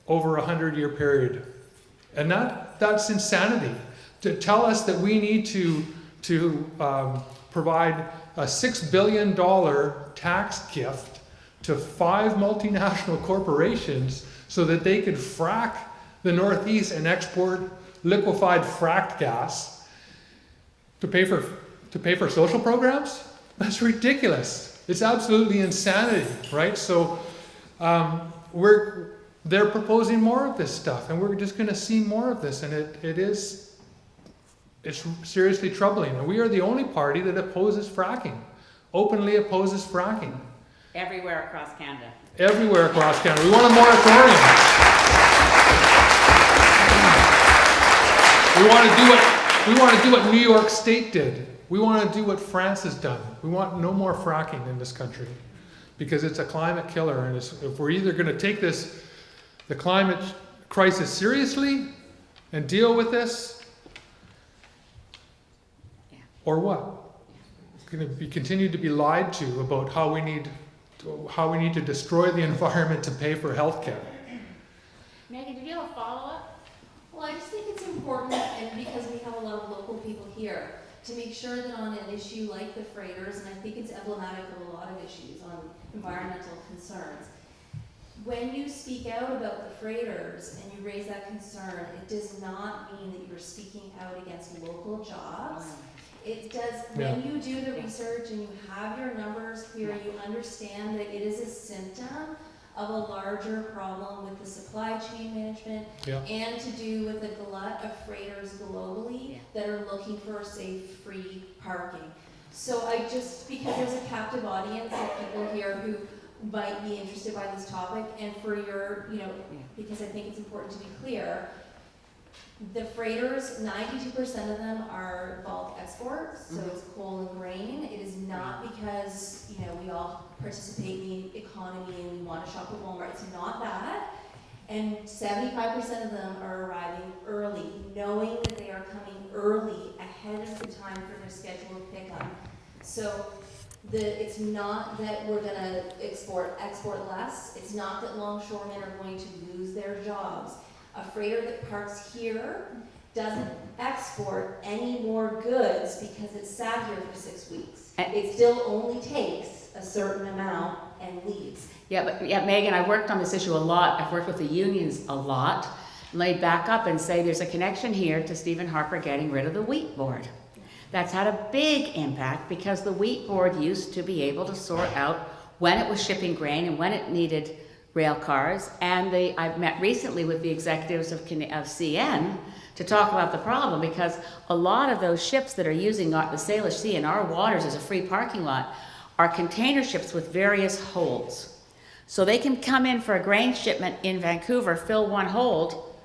over a 100-year period. And that's insanity. To tell us that we need to provide a $6 billion tax gift to 5 multinational corporations so that they could frack the Northeast and export liquefied fracked gas to pay for social programs? That's ridiculous. It's absolutely insanity, right? So they're proposing more of this stuff, and we're just going to see more of this, and it's seriously troubling. And we are the only party that opposes fracking, openly opposes fracking. Everywhere across Canada. Everywhere across Canada. We want a moratorium. We want to do what New York State did. We want to do what France has done. We want no more fracking in this country because it's a climate killer, and if we're either going to take the climate crisis seriously and deal with this, or what? It's going to be continued to be lied to about how we need to destroy the environment to pay for health care. Megan, did you have a follow-up? Well, I just think it's important, and because we have a lot of local people here, to make sure that on an issue like the freighters, and I think it's emblematic of a lot of issues on environmental concerns, when you speak out about the freighters and you raise that concern, it does not mean that you're speaking out against local jobs. It does, when you do the research and you have your numbers clear, you understand that it is a symptom of a larger problem with the supply chain management and to do with a glut of freighters globally that are looking for safe, free parking. So because there's a captive audience of people here who might be interested by this topic, and for your, because I think it's important to be clear, the freighters, 92% of them are bulk exports, so it's coal and grain. It is not because, we all participate in the economy and we want to shop at Walmart. It's not that. And 75% of them are arriving early, knowing that they are coming early ahead of the time for their scheduled pickup. So it's not that we're going to export less. It's not that longshoremen are going to lose their jobs. A freighter that parks here doesn't export any more goods because it's sat here for 6 weeks. It still only takes a certain amount and leaves. Yeah, but yeah, Megan, I worked on this issue a lot. I've worked with the unions a lot. Let me back up and say there's a connection here to Stephen Harper getting rid of the wheat board. That's had a big impact because the wheat board used to be able to sort out when it was shipping grain and when it needed rail cars. And I've met recently with the executives of CN to talk about the problem, because a lot of those ships that are using the Salish Sea and our waters as a free parking lot are container ships with various holds. So they can come in for a grain shipment in Vancouver, fill one hold.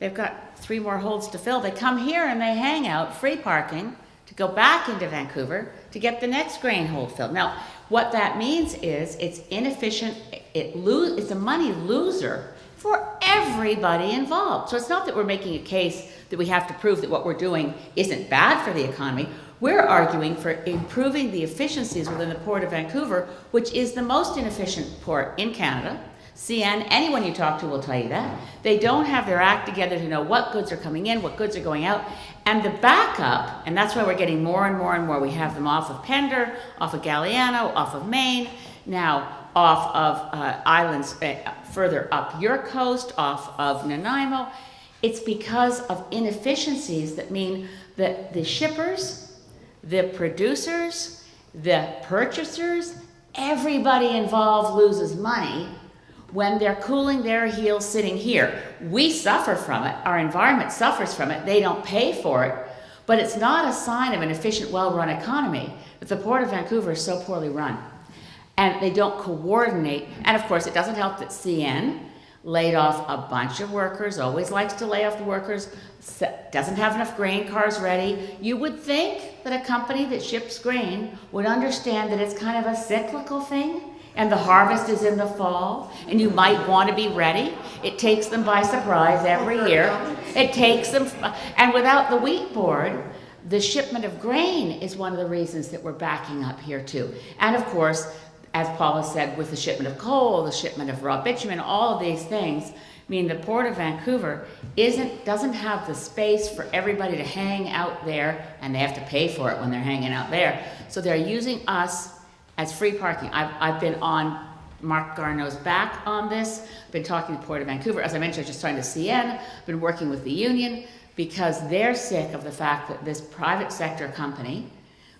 They've got 3 more holds to fill. They come here and they hang out, free parking, to go back into Vancouver to get the next grain hold filled. Now, what that means is it's inefficient, it's a money loser for everybody involved. So it's not that we're making a case that we have to prove that what we're doing isn't bad for the economy. We're arguing for improving the efficiencies within the Port of Vancouver, which is the most inefficient port in Canada. CN, anyone you talk to will tell you that. They don't have their act together to know what goods are coming in, what goods are going out. And the backup, and that's why we're getting more and more and more. We have them off of Pender, off of Galliano, off of Maine, now off of islands further up your coast, off of Nanaimo. It's because of inefficiencies that mean that the shippers, the producers, the purchasers, everybody involved loses money when they're cooling their heels sitting here. We suffer from it. Our environment suffers from it. They don't pay for it. But it's not a sign of an efficient, well-run economy that the Port of Vancouver is so poorly run. And they don't coordinate. And of course, it doesn't help that CN laid off a bunch of workers, always likes to lay off the workers, doesn't have enough grain cars ready. You would think that a company that ships grain would understand that it's kind of a cyclical thing, and the harvest is in the fall, and you might want to be ready. It takes them by surprise every year. It takes them, and without the wheat board, the shipment of grain is one of the reasons that we're backing up here too. And of course, as Paula said, with the shipment of coal, the shipment of raw bitumen, all of these things mean the Port of Vancouver doesn't have the space for everybody to hang out there, and they have to pay for it when they're hanging out there. So they're using us as free parking. I've been on Mark Garneau's back on this, been talking to the Port of Vancouver. As I mentioned, I was just talking to CN, been working with the union, because they're sick of the fact that this private sector company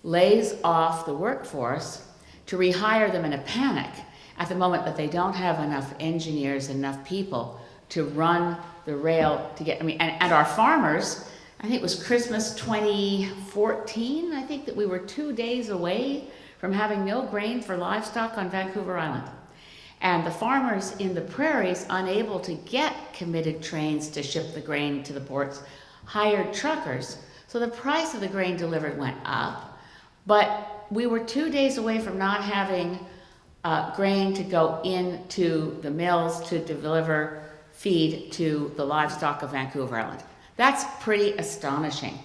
lays off the workforce to rehire them in a panic at the moment that they don't have enough engineers, enough people to run the rail to get, and our farmers, I think it was Christmas 2014, I think that we were 2 days away from having no grain for livestock on Vancouver Island. And the farmers in the prairies, unable to get committed trains to ship the grain to the ports, hired truckers. So the price of the grain delivered went up, but we were 2 days away from not having grain to go into the mills to deliver feed to the livestock of Vancouver Island. That's pretty astonishing.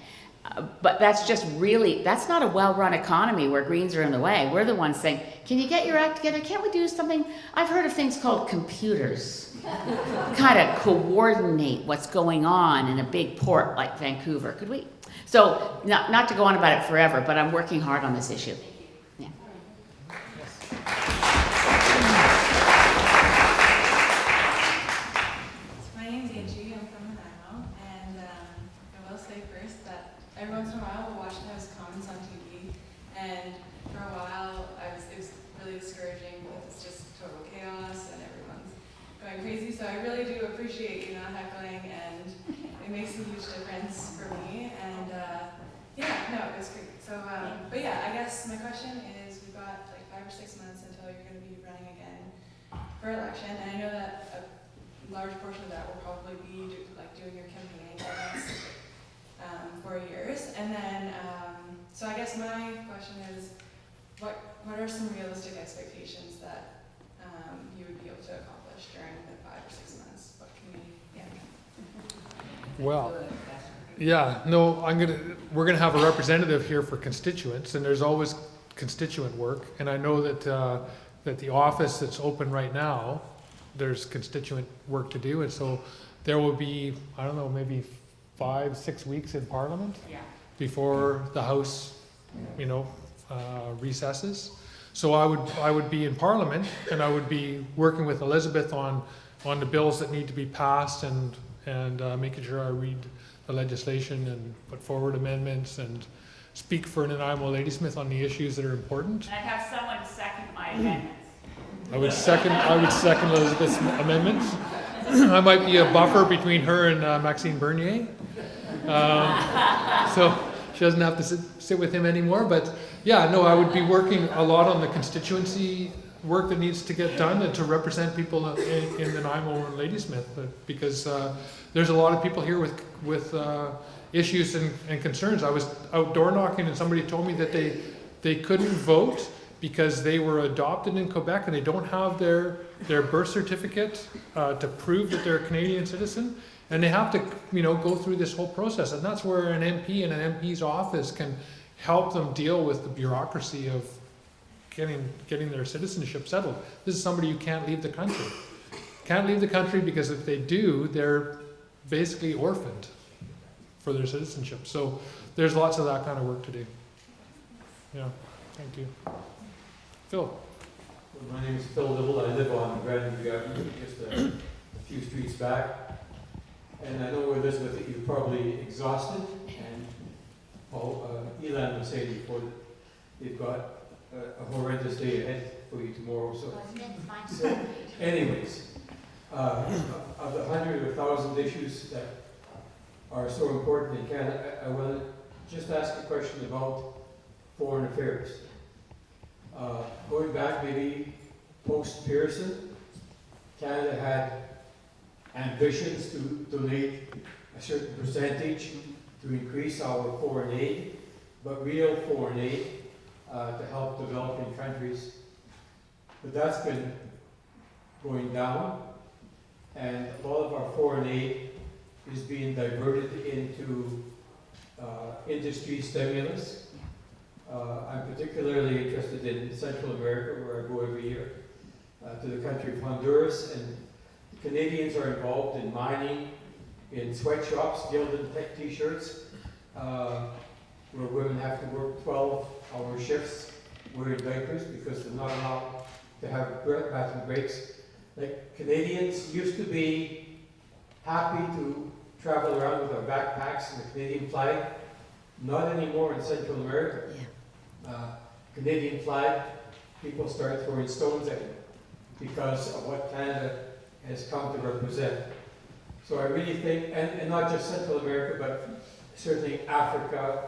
But that's just really, that's not a well-run economy where Greens are in the way. We're the ones saying, can you get your act together? Can't we do something? I've heard of things called computers. Kind of coordinate what's going on in a big port like Vancouver. Could we? So, not to go on about it forever, but I'm working hard on this issue. Yeah. My name's Angie, I'm from Nanaimo, and I will say first that every once in a while we'll watch those comments on TV, and for a while it was really discouraging because it's just total chaos and everyone's going crazy, so I really do appreciate you not heckling, and it makes a huge difference for me, and yeah, no, it was great. So, but yeah, I guess my question is, we've got like 5 or 6 months until you're going to be running again for election, and I know that a large portion of that will probably be doing your campaigning for the next 4 years. And then, so I guess my question is, what are some realistic expectations that you would be able to accomplish during the 5 or 6 months? What can we, yeah. Well, yeah, no, we're gonna have a representative here for constituents, and there's always constituent work, and I know that that the office that's open right now, there's constituent work to do, and so there will be, I don't know, maybe 5-6 weeks in Parliament before the House, recesses. So I would be in Parliament, and I would be working with Elizabeth on the bills that need to be passed, and making sure I read the legislation and put forward amendments and speak for Nanaimo Ladysmith on the issues that are important. And I'd have someone to second my amendments. I would second Elizabeth's amendments. I might be a buffer between her and Maxine Bernier. So she doesn't have to sit with him anymore. But yeah, no, I would be working a lot on the constituency work that needs to get done and to represent people in Nanaimo and Ladysmith, because there's a lot of people here with issues and concerns. I was out door knocking and somebody told me that they couldn't vote because they were adopted in Quebec and they don't have their birth certificate to prove that they're a Canadian citizen, and they have to go through this whole process. And that's where an MP and an MP's office can help them deal with the bureaucracy of getting their citizenship settled. This is somebody who can't leave the country. Can't leave the country because if they do, they're basically orphaned for their citizenship. So there's lots of that kind of work to do. Yeah, thank you. Phil. My name is Phil Dibble. I live on Grand Avenue, just a few streets back. And I know, Elizabeth, that you're probably exhausted. And Elan was saying before that they've got a horrendous day ahead for you tomorrow. So anyways, of the 100 or 1,000 issues that are so important in Canada, I want to just ask a question about foreign affairs. Going back maybe post-Pearson, Canada had ambitions to donate a certain percentage to increase our foreign aid, but real foreign aid to help developing countries. But that's been going down, and a lot of our foreign aid is being diverted into industry stimulus. I'm particularly interested in Central America, where I go every year, to the country of Honduras, and the Canadians are involved in mining, in sweatshops, gilded t-shirts, where women have to work 12-hour shifts wearing diapers because they're not allowed to have bathroom breaks. Like, Canadians used to be happy to travel around with our backpacks and the Canadian flag. Not anymore in Central America. Yeah. Canadian flag, people start throwing stones at it because of what Canada has come to represent. So I really think, and not just Central America, but certainly Africa,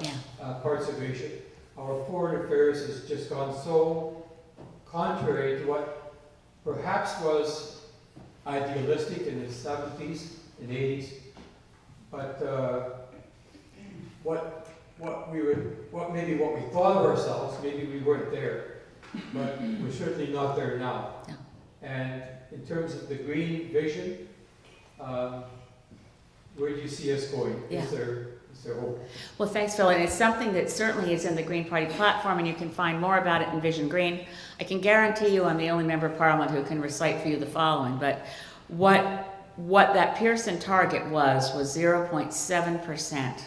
parts of Asia, our foreign affairs has just gone so contrary to what perhaps was idealistic in the 70s and 80s, but what we thought of ourselves, maybe we weren't there, but we're certainly not there now. No. And in terms of the green vision, where do you see us going? Yeah. Is there hope? Well, thanks, Phil. And it's something that certainly is in the Green Party platform, and you can find more about it in Vision Green. I can guarantee you I'm the only member of Parliament who can recite for you the following, but what that Pearson target was 0.7%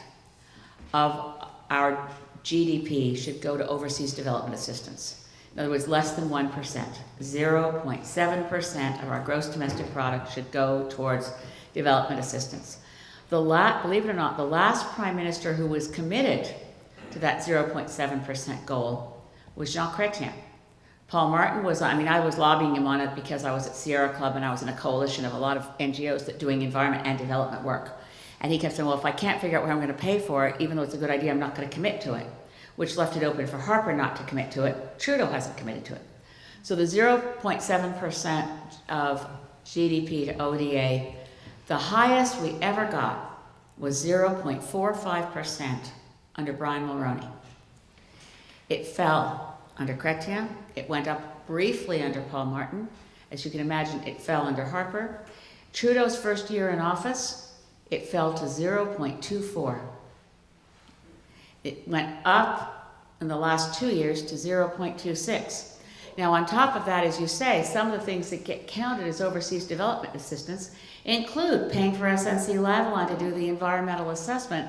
of our GDP should go to overseas development assistance. In other words, less than 1%. 0.7% of our gross domestic product should go towards development assistance. Believe it or not, the last Prime Minister who was committed to that 0.7% goal was Jean Chrétien. Paul Martin was, I was lobbying him on it because I was at Sierra Club and I was in a coalition of a lot of NGOs that doing environment and development work. And he kept saying, well, if I can't figure out where I'm going to pay for it, even though it's a good idea, I'm not going to commit to it, which left it open for Harper not to commit to it. Trudeau hasn't committed to it. So the 0.7% of GDP to ODA, the highest we ever got was 0.45% under Brian Mulroney. It fell under Chrétien. It went up briefly under Paul Martin. As you can imagine, it fell under Harper. Trudeau's first year in office, it fell to 0.24. It went up in the last 2 years to 0.26. Now, on top of that, as you say, some of the things that get counted as overseas development assistance include paying for SNC Lavalin to do the environmental assessment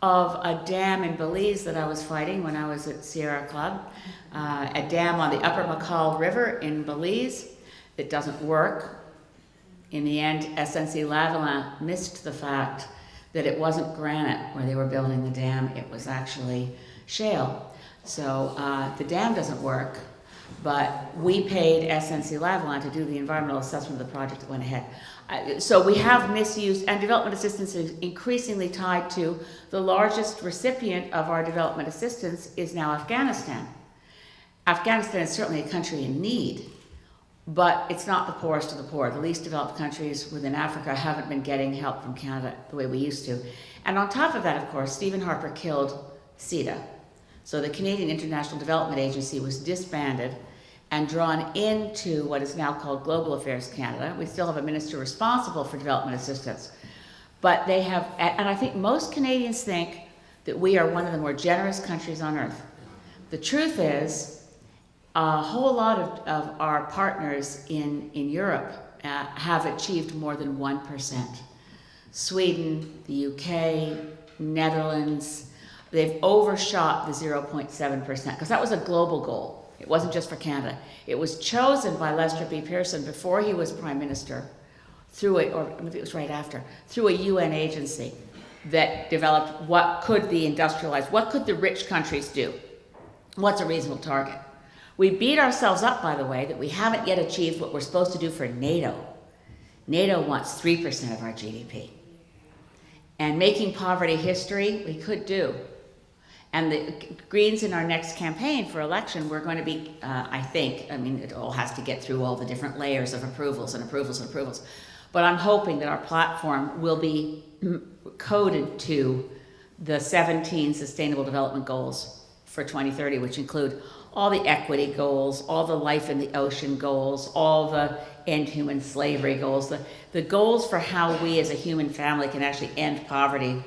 of a dam in Belize that I was fighting when I was at Sierra Club, a dam on the Upper McCall River in Belize that doesn't work. In the end, SNC-Lavalin missed the fact that it wasn't granite where they were building the dam, it was actually shale. So the dam doesn't work, but we paid SNC-Lavalin to do the environmental assessment of the project that went ahead. So we have misused, and development assistance is increasingly tied to the largest recipient of our development assistance is now Afghanistan. Afghanistan is certainly a country in need, but it's not the poorest of the poor. The least developed countries within Africa haven't been getting help from Canada the way we used to. And on top of that, of course, Stephen Harper killed CETA. So the Canadian International Development Agency was disbanded and drawn into what is now called Global Affairs Canada. We still have a minister responsible for development assistance. But they have, and I think most Canadians think that we are one of the more generous countries on earth. The truth is, a whole lot of our partners in Europe have achieved more than 1%. Sweden, the UK, Netherlands, they've overshot the 0.7%, because that was a global goal. It wasn't just for Canada. It was chosen by Lester B. Pearson before he was Prime Minister, or maybe it was right after, through a UN agency that developed what could the industrialized, what could the rich countries do? What's a reasonable target? We beat ourselves up, by the way, that we haven't yet achieved what we're supposed to do for NATO. NATO wants 3% of our GDP. And making poverty history, we could do. And the Greens in our next campaign for election, we're going to be, I think, I mean, it all has to get through all the different layers of approvals and approvals and approvals. But I'm hoping that our platform will be coded to the 17 Sustainable Development Goals for 2030, which include all the equity goals, all the life in the ocean goals, all the end human slavery goals, the goals for how we as a human family can actually end poverty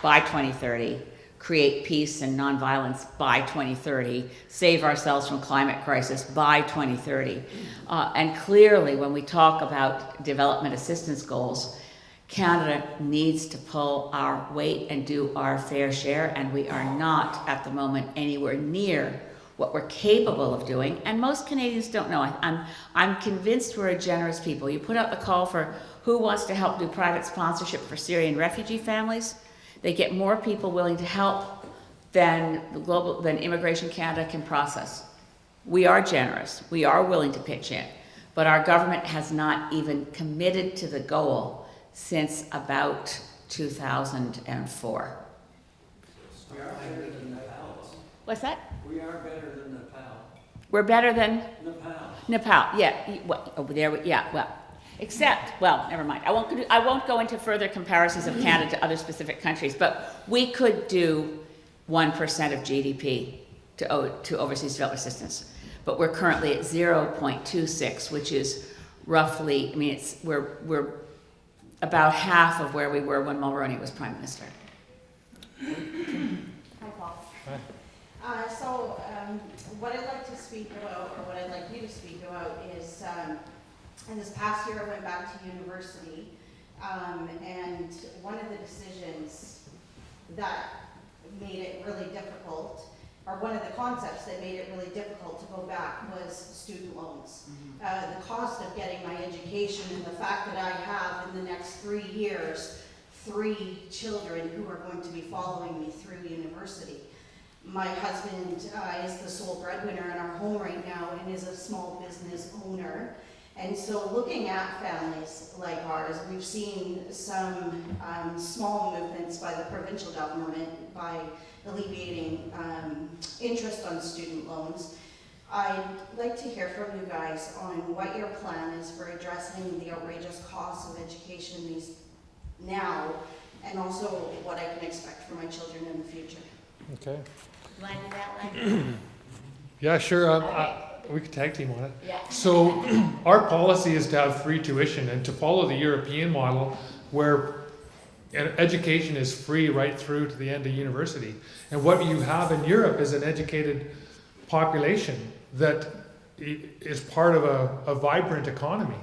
by 2030, create peace and nonviolence by 2030, save ourselves from climate crisis by 2030. And clearly, when we talk about development assistance goals, Canada needs to pull our weight and do our fair share, and we are not at the moment anywhere near what we're capable of doing, and most Canadians don't know. I'm convinced we're a generous people. You put out the call for who wants to help do private sponsorship for Syrian refugee families, they get more people willing to help than Immigration Canada can process. We are generous, we are willing to pitch in, but our government has not even committed to the goal since about 2004. We are better than Nepal. What's that? We are better than Nepal. We're better than? Nepal. Yeah. Except, well, never mind. I won't go into further comparisons of Canada to other specific countries, but we could do 1% of GDP to overseas development assistance. But we're currently at 0.26, which is roughly, I mean, we're about half of where we were when Mulroney was Prime Minister. Hi, Paul. Hi. What I'd like to speak about, or what I'd like you to speak about, is in this past year I went back to university, and one of the decisions that made it really difficult, or one of the concepts that made it really difficult to go back, was student loans. The cost of getting my education, and the fact that I have in the next 3 years 3 children who are going to be following me through university. My husband is the sole breadwinner in our home right now and is a small business owner. And so looking at families like ours, we've seen some small movements by the provincial government by alleviating interest on student loans. I'd like to hear from you guys on what your plan is for addressing the outrageous costs of education now, and also what I can expect for my children in the future. Okay. Line it that line? Yeah, sure. Okay. We could tag team on it. Yeah. So our policy is to have free tuition and to follow the European model where education is free right through to the end of university. And what you have in Europe is an educated population that is part of a vibrant economy.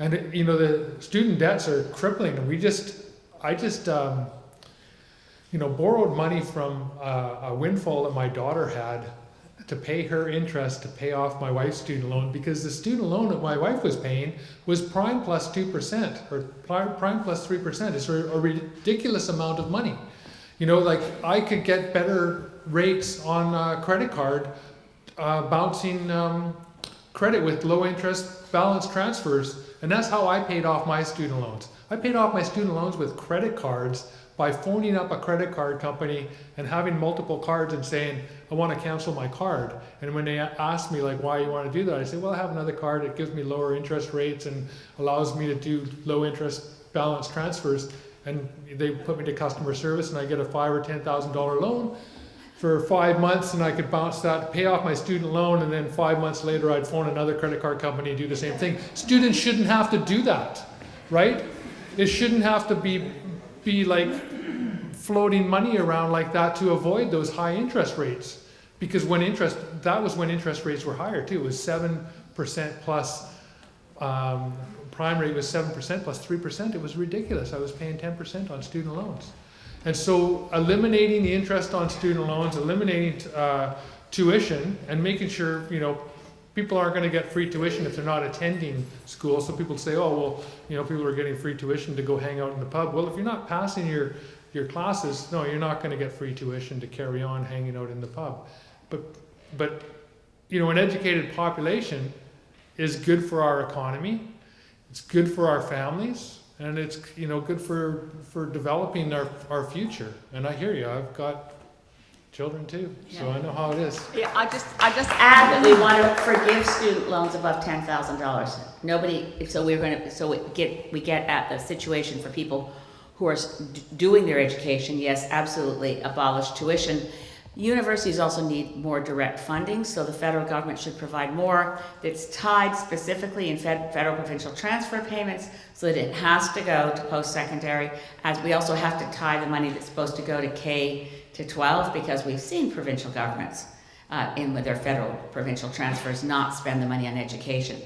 And the student debts are crippling. And borrowed money from a windfall that my daughter had to pay her interest to pay off my wife's student loan, because the student loan that my wife was paying was prime plus 2% or prime plus 3%. It's a ridiculous amount of money. Like I could get better rates on a credit card, bouncing credit with low interest balance transfers, and that's how I paid off my student loans. I paid off my student loans with credit cards by phoning up a credit card company and having multiple cards and saying, I want to cancel my card. And when they ask me like why you want to do that, I say, well, I have another card. It gives me lower interest rates and allows me to do low interest balance transfers. And they put me to customer service and I get a $5,000 or $10,000 loan for 5 months, and I could bounce that, pay off my student loan, and then 5 months later I'd phone another credit card company and do the same thing. Students shouldn't have to do that, right? It shouldn't have to be like floating money around like that to avoid those high interest rates. Because that was when interest rates were higher too. It was 7% plus, prime rate was 7% plus 3%. It was ridiculous. I was paying 10% on student loans. And so eliminating the interest on student loans, eliminating tuition, and making sure, people aren't going to get free tuition if they're not attending school. So people say, oh, well, people are getting free tuition to go hang out in the pub. Well, if you're not passing your classes, no, you're not going to get free tuition to carry on hanging out in the pub. But an educated population is good for our economy. It's good for our families. And it's good for developing our future. And I hear you. I've got children too, so I know how it is. Yeah, I just add that we want to forgive student loans above $10,000. Nobody. So we get at the situation for people who are doing their education. Yes, absolutely. Abolish tuition. Universities also need more direct funding, so the federal government should provide more that's tied specifically in federal provincial transfer payments so that it has to go to post-secondary, as we also have to tie the money that's supposed to go to K to 12, because we've seen provincial governments in with their federal provincial transfers not spend the money on education.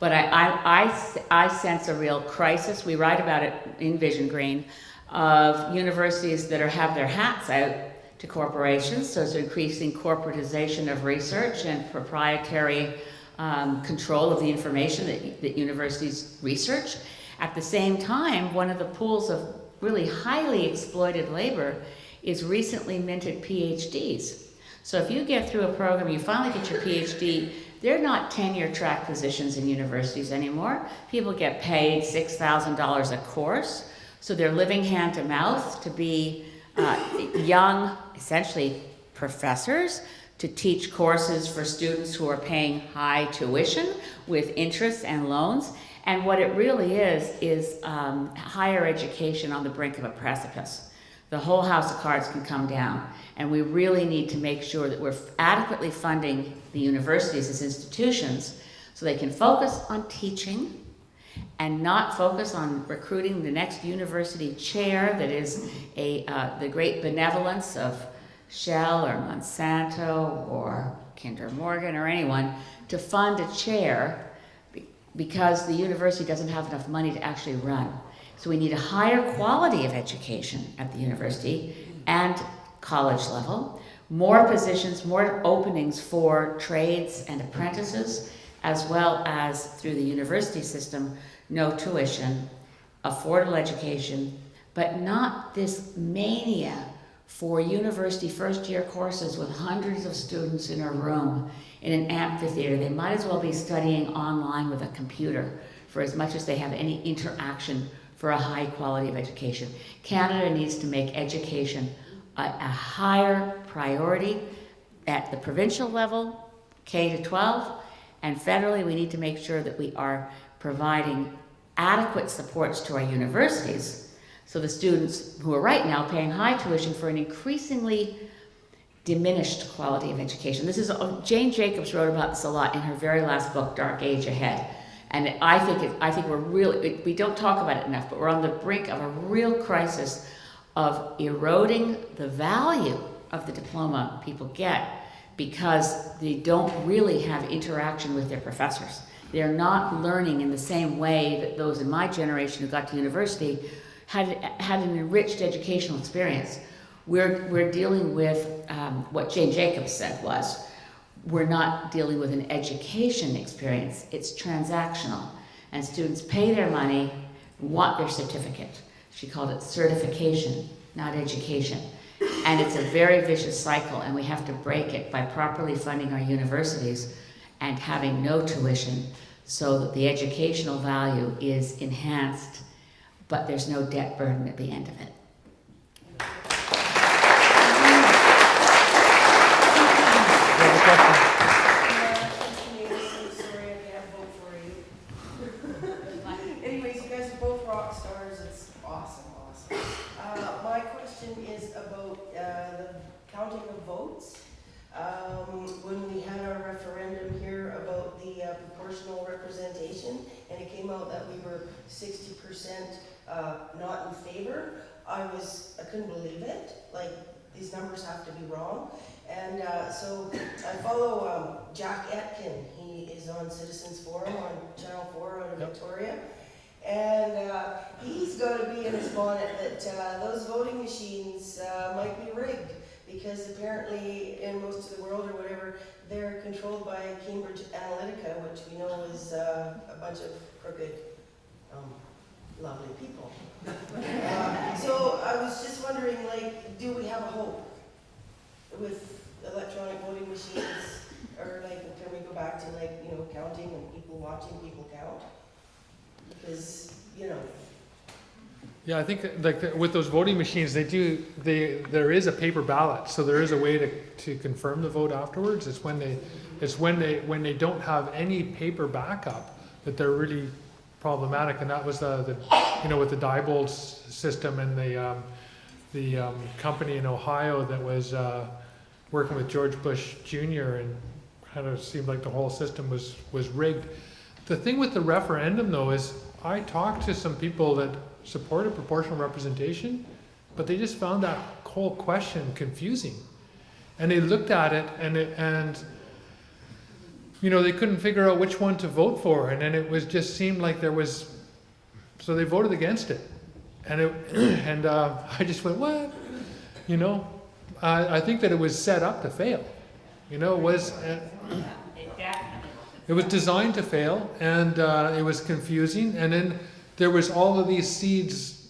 But I sense a real crisis. We write about it in Vision Green of universities that have their hats out to corporations, so it's increasing corporatization of research and proprietary control of the information that universities research. At the same time, one of the pools of really highly exploited labor is recently minted PhDs. So if you get through a program, you finally get your PhD, they're not tenure track positions in universities anymore. People get paid $6,000 a course, so they're living hand to mouth to be young, essentially professors, to teach courses for students who are paying high tuition with interest and loans. And what it really is higher education on the brink of a precipice. The whole house of cards can come down, and we really need to make sure that we're adequately funding the universities as institutions so they can focus on teaching and not focus on recruiting the next university chair that is the great benevolence of Shell or Monsanto or Kinder Morgan or anyone to fund a chair because the university doesn't have enough money to actually run. So we need a higher quality of education at the university and college level, more positions, more openings for trades and apprentices, as well as through the university system, no tuition, affordable education, but not this mania for university first-year courses with hundreds of students in a room in an amphitheater. They might as well be studying online with a computer for as much as they have any interaction for a high quality of education. Canada needs to make education a higher priority at the provincial level, K to 12, and federally we need to make sure that we are providing adequate supports to our universities so the students who are right now paying high tuition for an increasingly diminished quality of education. This is Jane Jacobs wrote about this a lot in her very last book, Dark Age Ahead. And I think we're really, we don't talk about it enough, but we're on the brink of a real crisis of eroding the value of the diploma people get because they don't really have interaction with their professors. They're not learning in the same way that those in my generation who got to university had an enriched educational experience, We're dealing with what Jane Jacobs said was, we're not dealing with an education experience, it's transactional. And students pay their money, want their certificate. She called it certification, not education. And it's a very vicious cycle, and we have to break it by properly funding our universities and having no tuition so that the educational value is enhanced, but there's no debt burden at the end of it. Sorry, I can't vote for you. Anyways, you guys are both rock stars. It's awesome. My question is about the counting of votes. When we had our referendum here about the proportional representation, and it came out that we were 60% not in favor, I couldn't believe it. Like, these numbers have to be wrong. And so I follow Jack Etkin. He is on Citizens Forum on Channel 4 out of Victoria. And he's got to be in his bonnet that those voting machines might be rigged, because apparently in most of the world or whatever, they're controlled by Cambridge Analytica, which we know is a bunch of crooked, lovely people. So I was just wondering, like, do we have a hope with electronic voting machines, or like, can we go back to, like, you know, counting and people watching people count? Because, you know. Yeah, I think like with those voting machines, there is a paper ballot, so there is a way to confirm the vote afterwards. It's when they don't have any paper backup that they're really problematic, and that was the with the Diebold system and the company in Ohio that was working with George Bush Jr. and kind of seemed like the whole system was rigged. The thing with the referendum, though, is I talked to some people that supported proportional representation, but they just found that whole question confusing. And they looked at it and they couldn't figure out which one to vote for. And then it just seemed like so they voted against it. And I just went, what? I think that it was set up to fail. It was designed to fail, and it was confusing. And then there was all of these seeds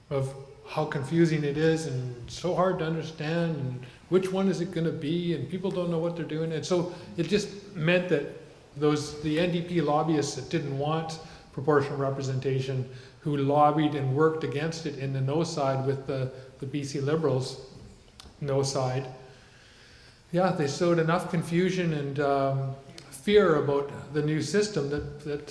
of how confusing it is and so hard to understand, and which one is it going to be, and people don't know what they're doing. And so it just meant that the NDP lobbyists that didn't want proportional representation, who lobbied and worked against it in the no side with the BC Liberals no side, they sowed enough confusion and fear about the new system that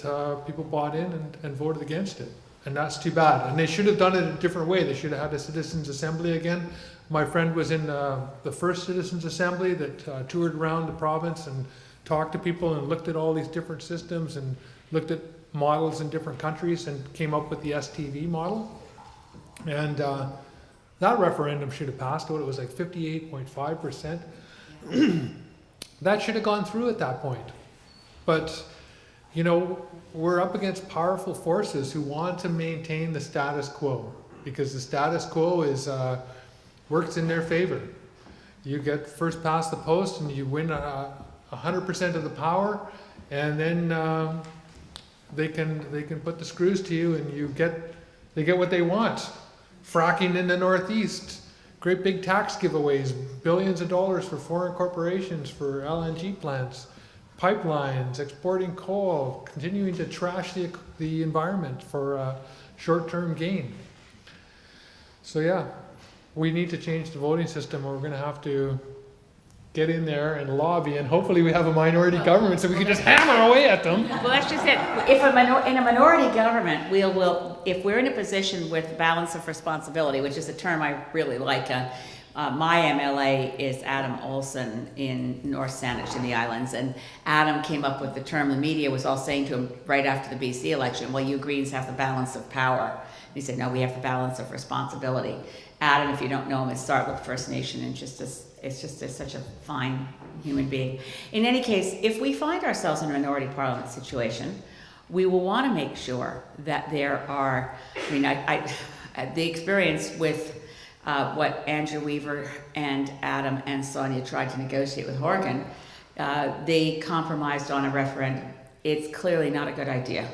people bought in and voted against it. And that's too bad. And they should have done it a different way. They should have had a citizens assembly again. My friend was in the first citizens assembly that toured around the province and talked to people and looked at all these different systems and looked at models in different countries and came up with the STV model. And that referendum should have passed. It was like 58.5%. That should have gone through at that point. But, we're up against powerful forces who want to maintain the status quo, because the status quo works in their favor. You get first past the post and you win 100% of the power, and then they can put the screws to you, and they get what they want. Fracking in the Northeast, great big tax giveaways, billions of dollars for foreign corporations for LNG plants, pipelines, exporting coal, continuing to trash the environment for short-term gain. So we need to change the voting system, or we're going to have to get in there and lobby, and hopefully we have a minority government so we can just hammer away at them. Well, that's just it. In a minority government, if we're in a position with balance of responsibility, which is a term I really like. My MLA is Adam Olson in North Saanich in the islands, and Adam came up with the term. The media was all saying to him right after the BC election, well, you Greens have the balance of power. And he said, no, we have the balance of responsibility. Adam, if you don't know him, is Sartlet First Nation, and it's just such a fine human being. In any case, if we find ourselves in a minority parliament situation, we will want to make sure that there are, the experience with what Andrew Weaver and Adam and Sonia tried to negotiate with Horgan, they compromised on a referendum. It's clearly not a good idea.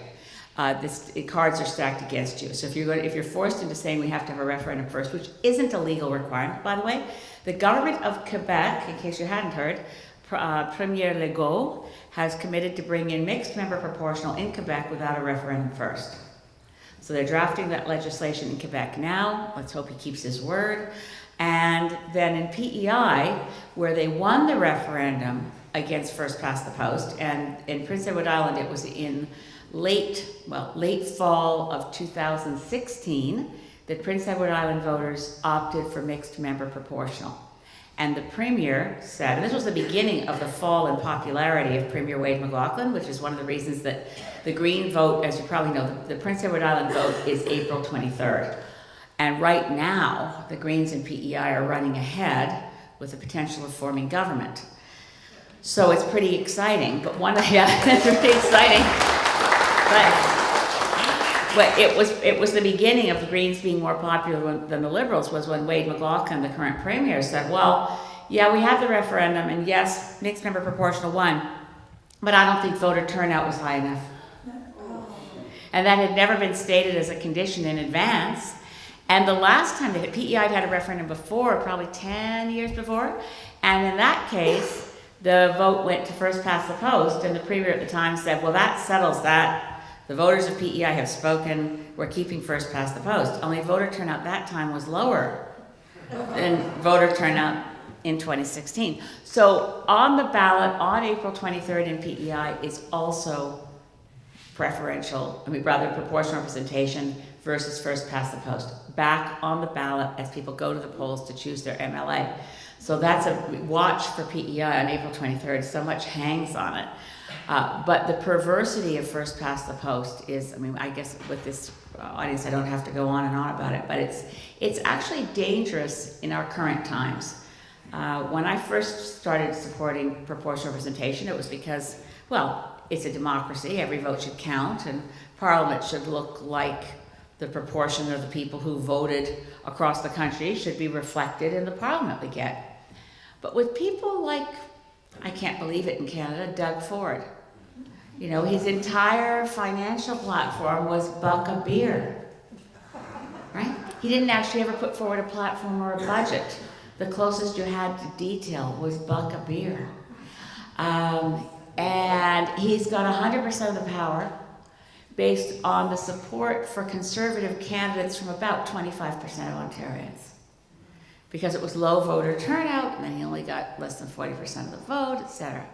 Cards are stacked against you. So if you're forced into saying we have to have a referendum first, which isn't a legal requirement, by the way, the government of Quebec, in case you hadn't heard, Premier Legault has committed to bring in mixed member proportional in Quebec without a referendum first. So they're drafting that legislation in Quebec now. Let's hope he keeps his word. And then in PEI, where they won the referendum against first past the post, and in Prince Edward Island it was in late fall of 2016 that Prince Edward Island voters opted for mixed member proportional. And the Premier said, and this was the beginning of the fall in popularity of Premier Wade McLaughlin, which is one of the reasons that the Green vote, as you probably know, the Prince Edward Island vote is April 23rd. And right now, the Greens and PEI are running ahead with the potential of forming government. So it's pretty exciting, but it's pretty exciting. But it was the beginning of the Greens being more popular than the Liberals, was when Wade McLaughlin, the current Premier, said, well, yeah, we have the referendum, and yes, mixed member proportional won, but I don't think voter turnout was high enough. And that had never been stated as a condition in advance. And the last time that PEI had a referendum before, probably 10 years before, and in that case, the vote went to first past the post, and the Premier at the time said, well, that settles that. The voters of PEI have spoken, we're keeping first past the post. Only voter turnout that time was lower than voter turnout in 2016. So on the ballot on April 23rd in PEI is also proportional representation versus first past the post. Back on the ballot as people go to the polls to choose their MLA. So that's a watch for PEI on April 23rd. So much hangs on it. But the perversity of first past the post is, I guess with this audience, I don't have to go on and on about it, but it's actually dangerous in our current times. When I first started supporting proportional representation, it was because, well, it's a democracy, every vote should count, and Parliament should look like the proportion of the people who voted across the country should be reflected in the Parliament we get. But with people like, I can't believe it in Canada, Doug Ford. You know, his entire financial platform was buck a beer, right? He didn't actually ever put forward a platform or a budget. The closest you had to detail was buck a beer. And he's got 100% of the power based on the support for conservative candidates from about 25% of Ontarians. Because it was low voter turnout, and then he only got less than 40% of the vote, etc.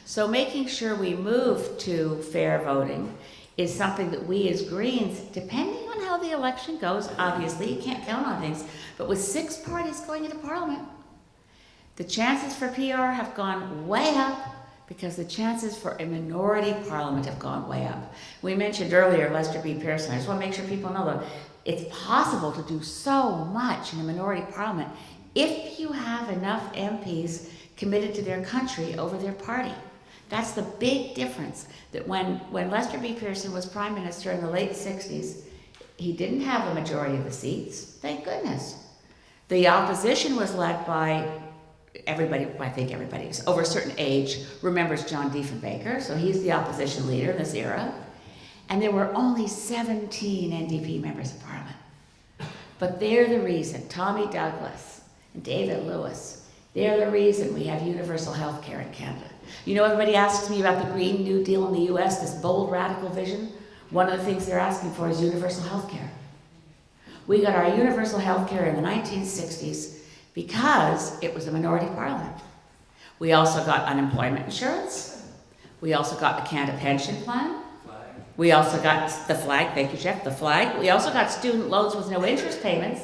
So making sure we move to fair voting is something that we as Greens, depending on how the election goes, obviously you can't count on things, but with 6 parties going into Parliament, the chances for PR have gone way up because the chances for a minority Parliament have gone way up. We mentioned earlier Lester B. Pearson. I just want to make sure people know that it's possible to do so much in a minority Parliament if you have enough MPs committed to their country over their party. That's the big difference, that when Lester B. Pearson was Prime Minister in the late 60s, he didn't have a majority of the seats, thank goodness. The opposition was led by everybody, I think everybody over a certain age remembers John Diefenbaker, so he's the opposition leader in this era. And there were only 17 NDP members of Parliament. But they're the reason, Tommy Douglas and David Lewis, they're the reason we have universal health care in Canada. You know, everybody asks me about the Green New Deal in the US, this bold radical vision. One of the things they're asking for is universal health care. We got our universal health care in the 1960s because it was a minority Parliament. We also got unemployment insurance. We also got the Canada Pension Plan. We also got the flag, thank you, Jeff, the flag. We also got student loans with no interest payments.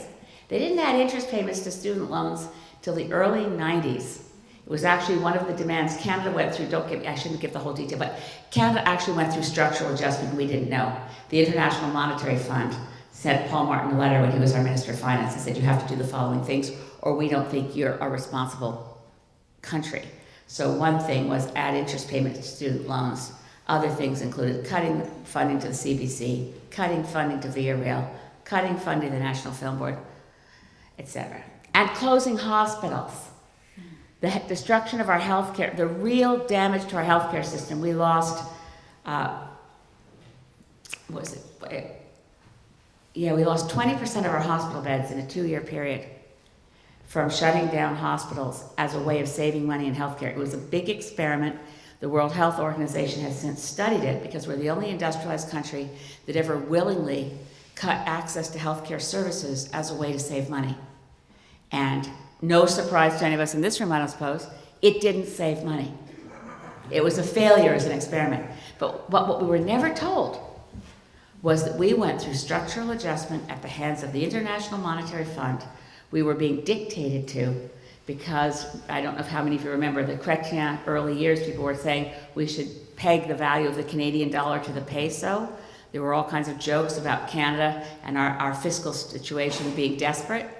They didn't add interest payments to student loans till the early 90s. It was actually one of the demands Canada went through, I shouldn't give the whole detail, but Canada actually went through structural adjustment we didn't know. The International Monetary Fund sent Paul Martin a letter when he was our Minister of Finance and said, you have to do the following things or we don't think you're a responsible country. So one thing was add interest payments to student loans. Other things included cutting funding to the CBC, cutting funding to Via Rail, cutting funding to the National Film Board. etc. And closing hospitals. The destruction of our healthcare, the real damage to our healthcare system. We lost, we lost 20% of our hospital beds in a 2-year period from shutting down hospitals as a way of saving money in healthcare. It was a big experiment. The World Health Organization has since studied it because we're the only industrialized country that ever willingly cut access to healthcare services as a way to save money. And no surprise to any of us in this room, I don't suppose, it didn't save money. It was a failure as an experiment. But what we were never told was that we went through structural adjustment at the hands of the International Monetary Fund. We were being dictated to because, I don't know how many of you remember, the Chrétien early years, people were saying we should peg the value of the Canadian dollar to the peso. There were all kinds of jokes about Canada and our fiscal situation being desperate,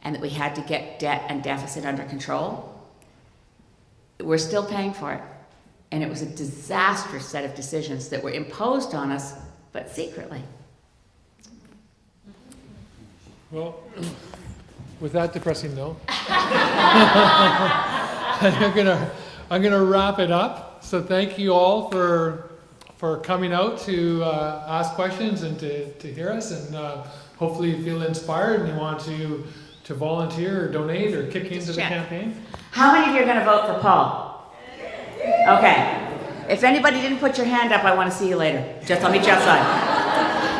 and that we had to get debt and deficit under control. We're still paying for it. And it was a disastrous set of decisions that were imposed on us, but secretly. Well, with that depressing note, I'm gonna wrap it up. So thank you all for coming out to ask questions and to hear us, and hopefully you feel inspired and you want to volunteer or donate or kick into the campaign. How many of you are going to vote for Paul? Okay. If anybody didn't put your hand up, I want to see you later. Just let me just outside.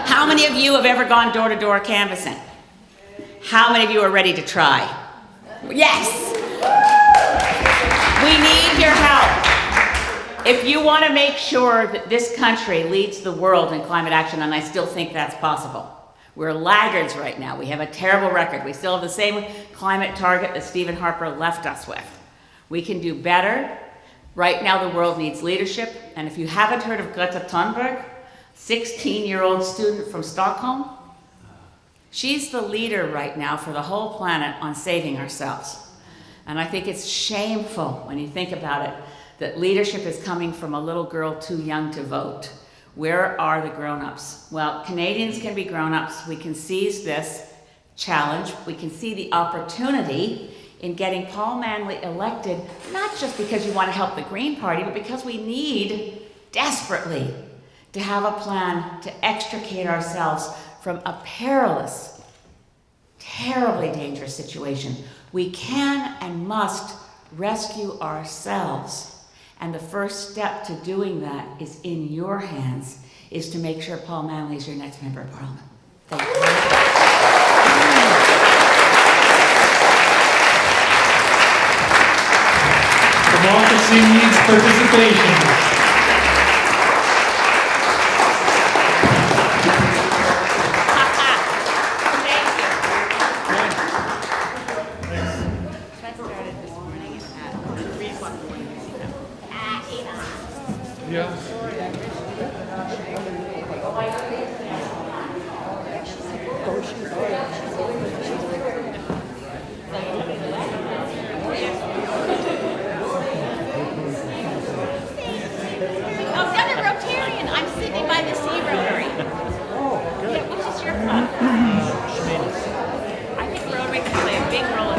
How many of you have ever gone door to door canvassing? How many of you are ready to try? Yes. We need your help. If you want to make sure that this country leads the world in climate action, and I still think that's possible. We're laggards right now. We have a terrible record. We still have the same climate target that Stephen Harper left us with. We can do better. Right now the world needs leadership. And if you haven't heard of Greta Thunberg, 16-year-old student from Stockholm, she's the leader right now for the whole planet on saving ourselves. And I think it's shameful when you think about it that leadership is coming from a little girl too young to vote. Where are the grown-ups? Well, Canadians can be grown-ups. We can seize this challenge. We can see the opportunity in getting Paul Manley elected, not just because you want to help the Green Party, but because we need desperately to have a plan to extricate ourselves from a perilous, terribly dangerous situation. We can and must rescue ourselves. And the first step to doing that is in your hands, is to make sure Paul Manley is your next member of Parliament. Thank you. Democracy needs participation. I think Rotary can play a big role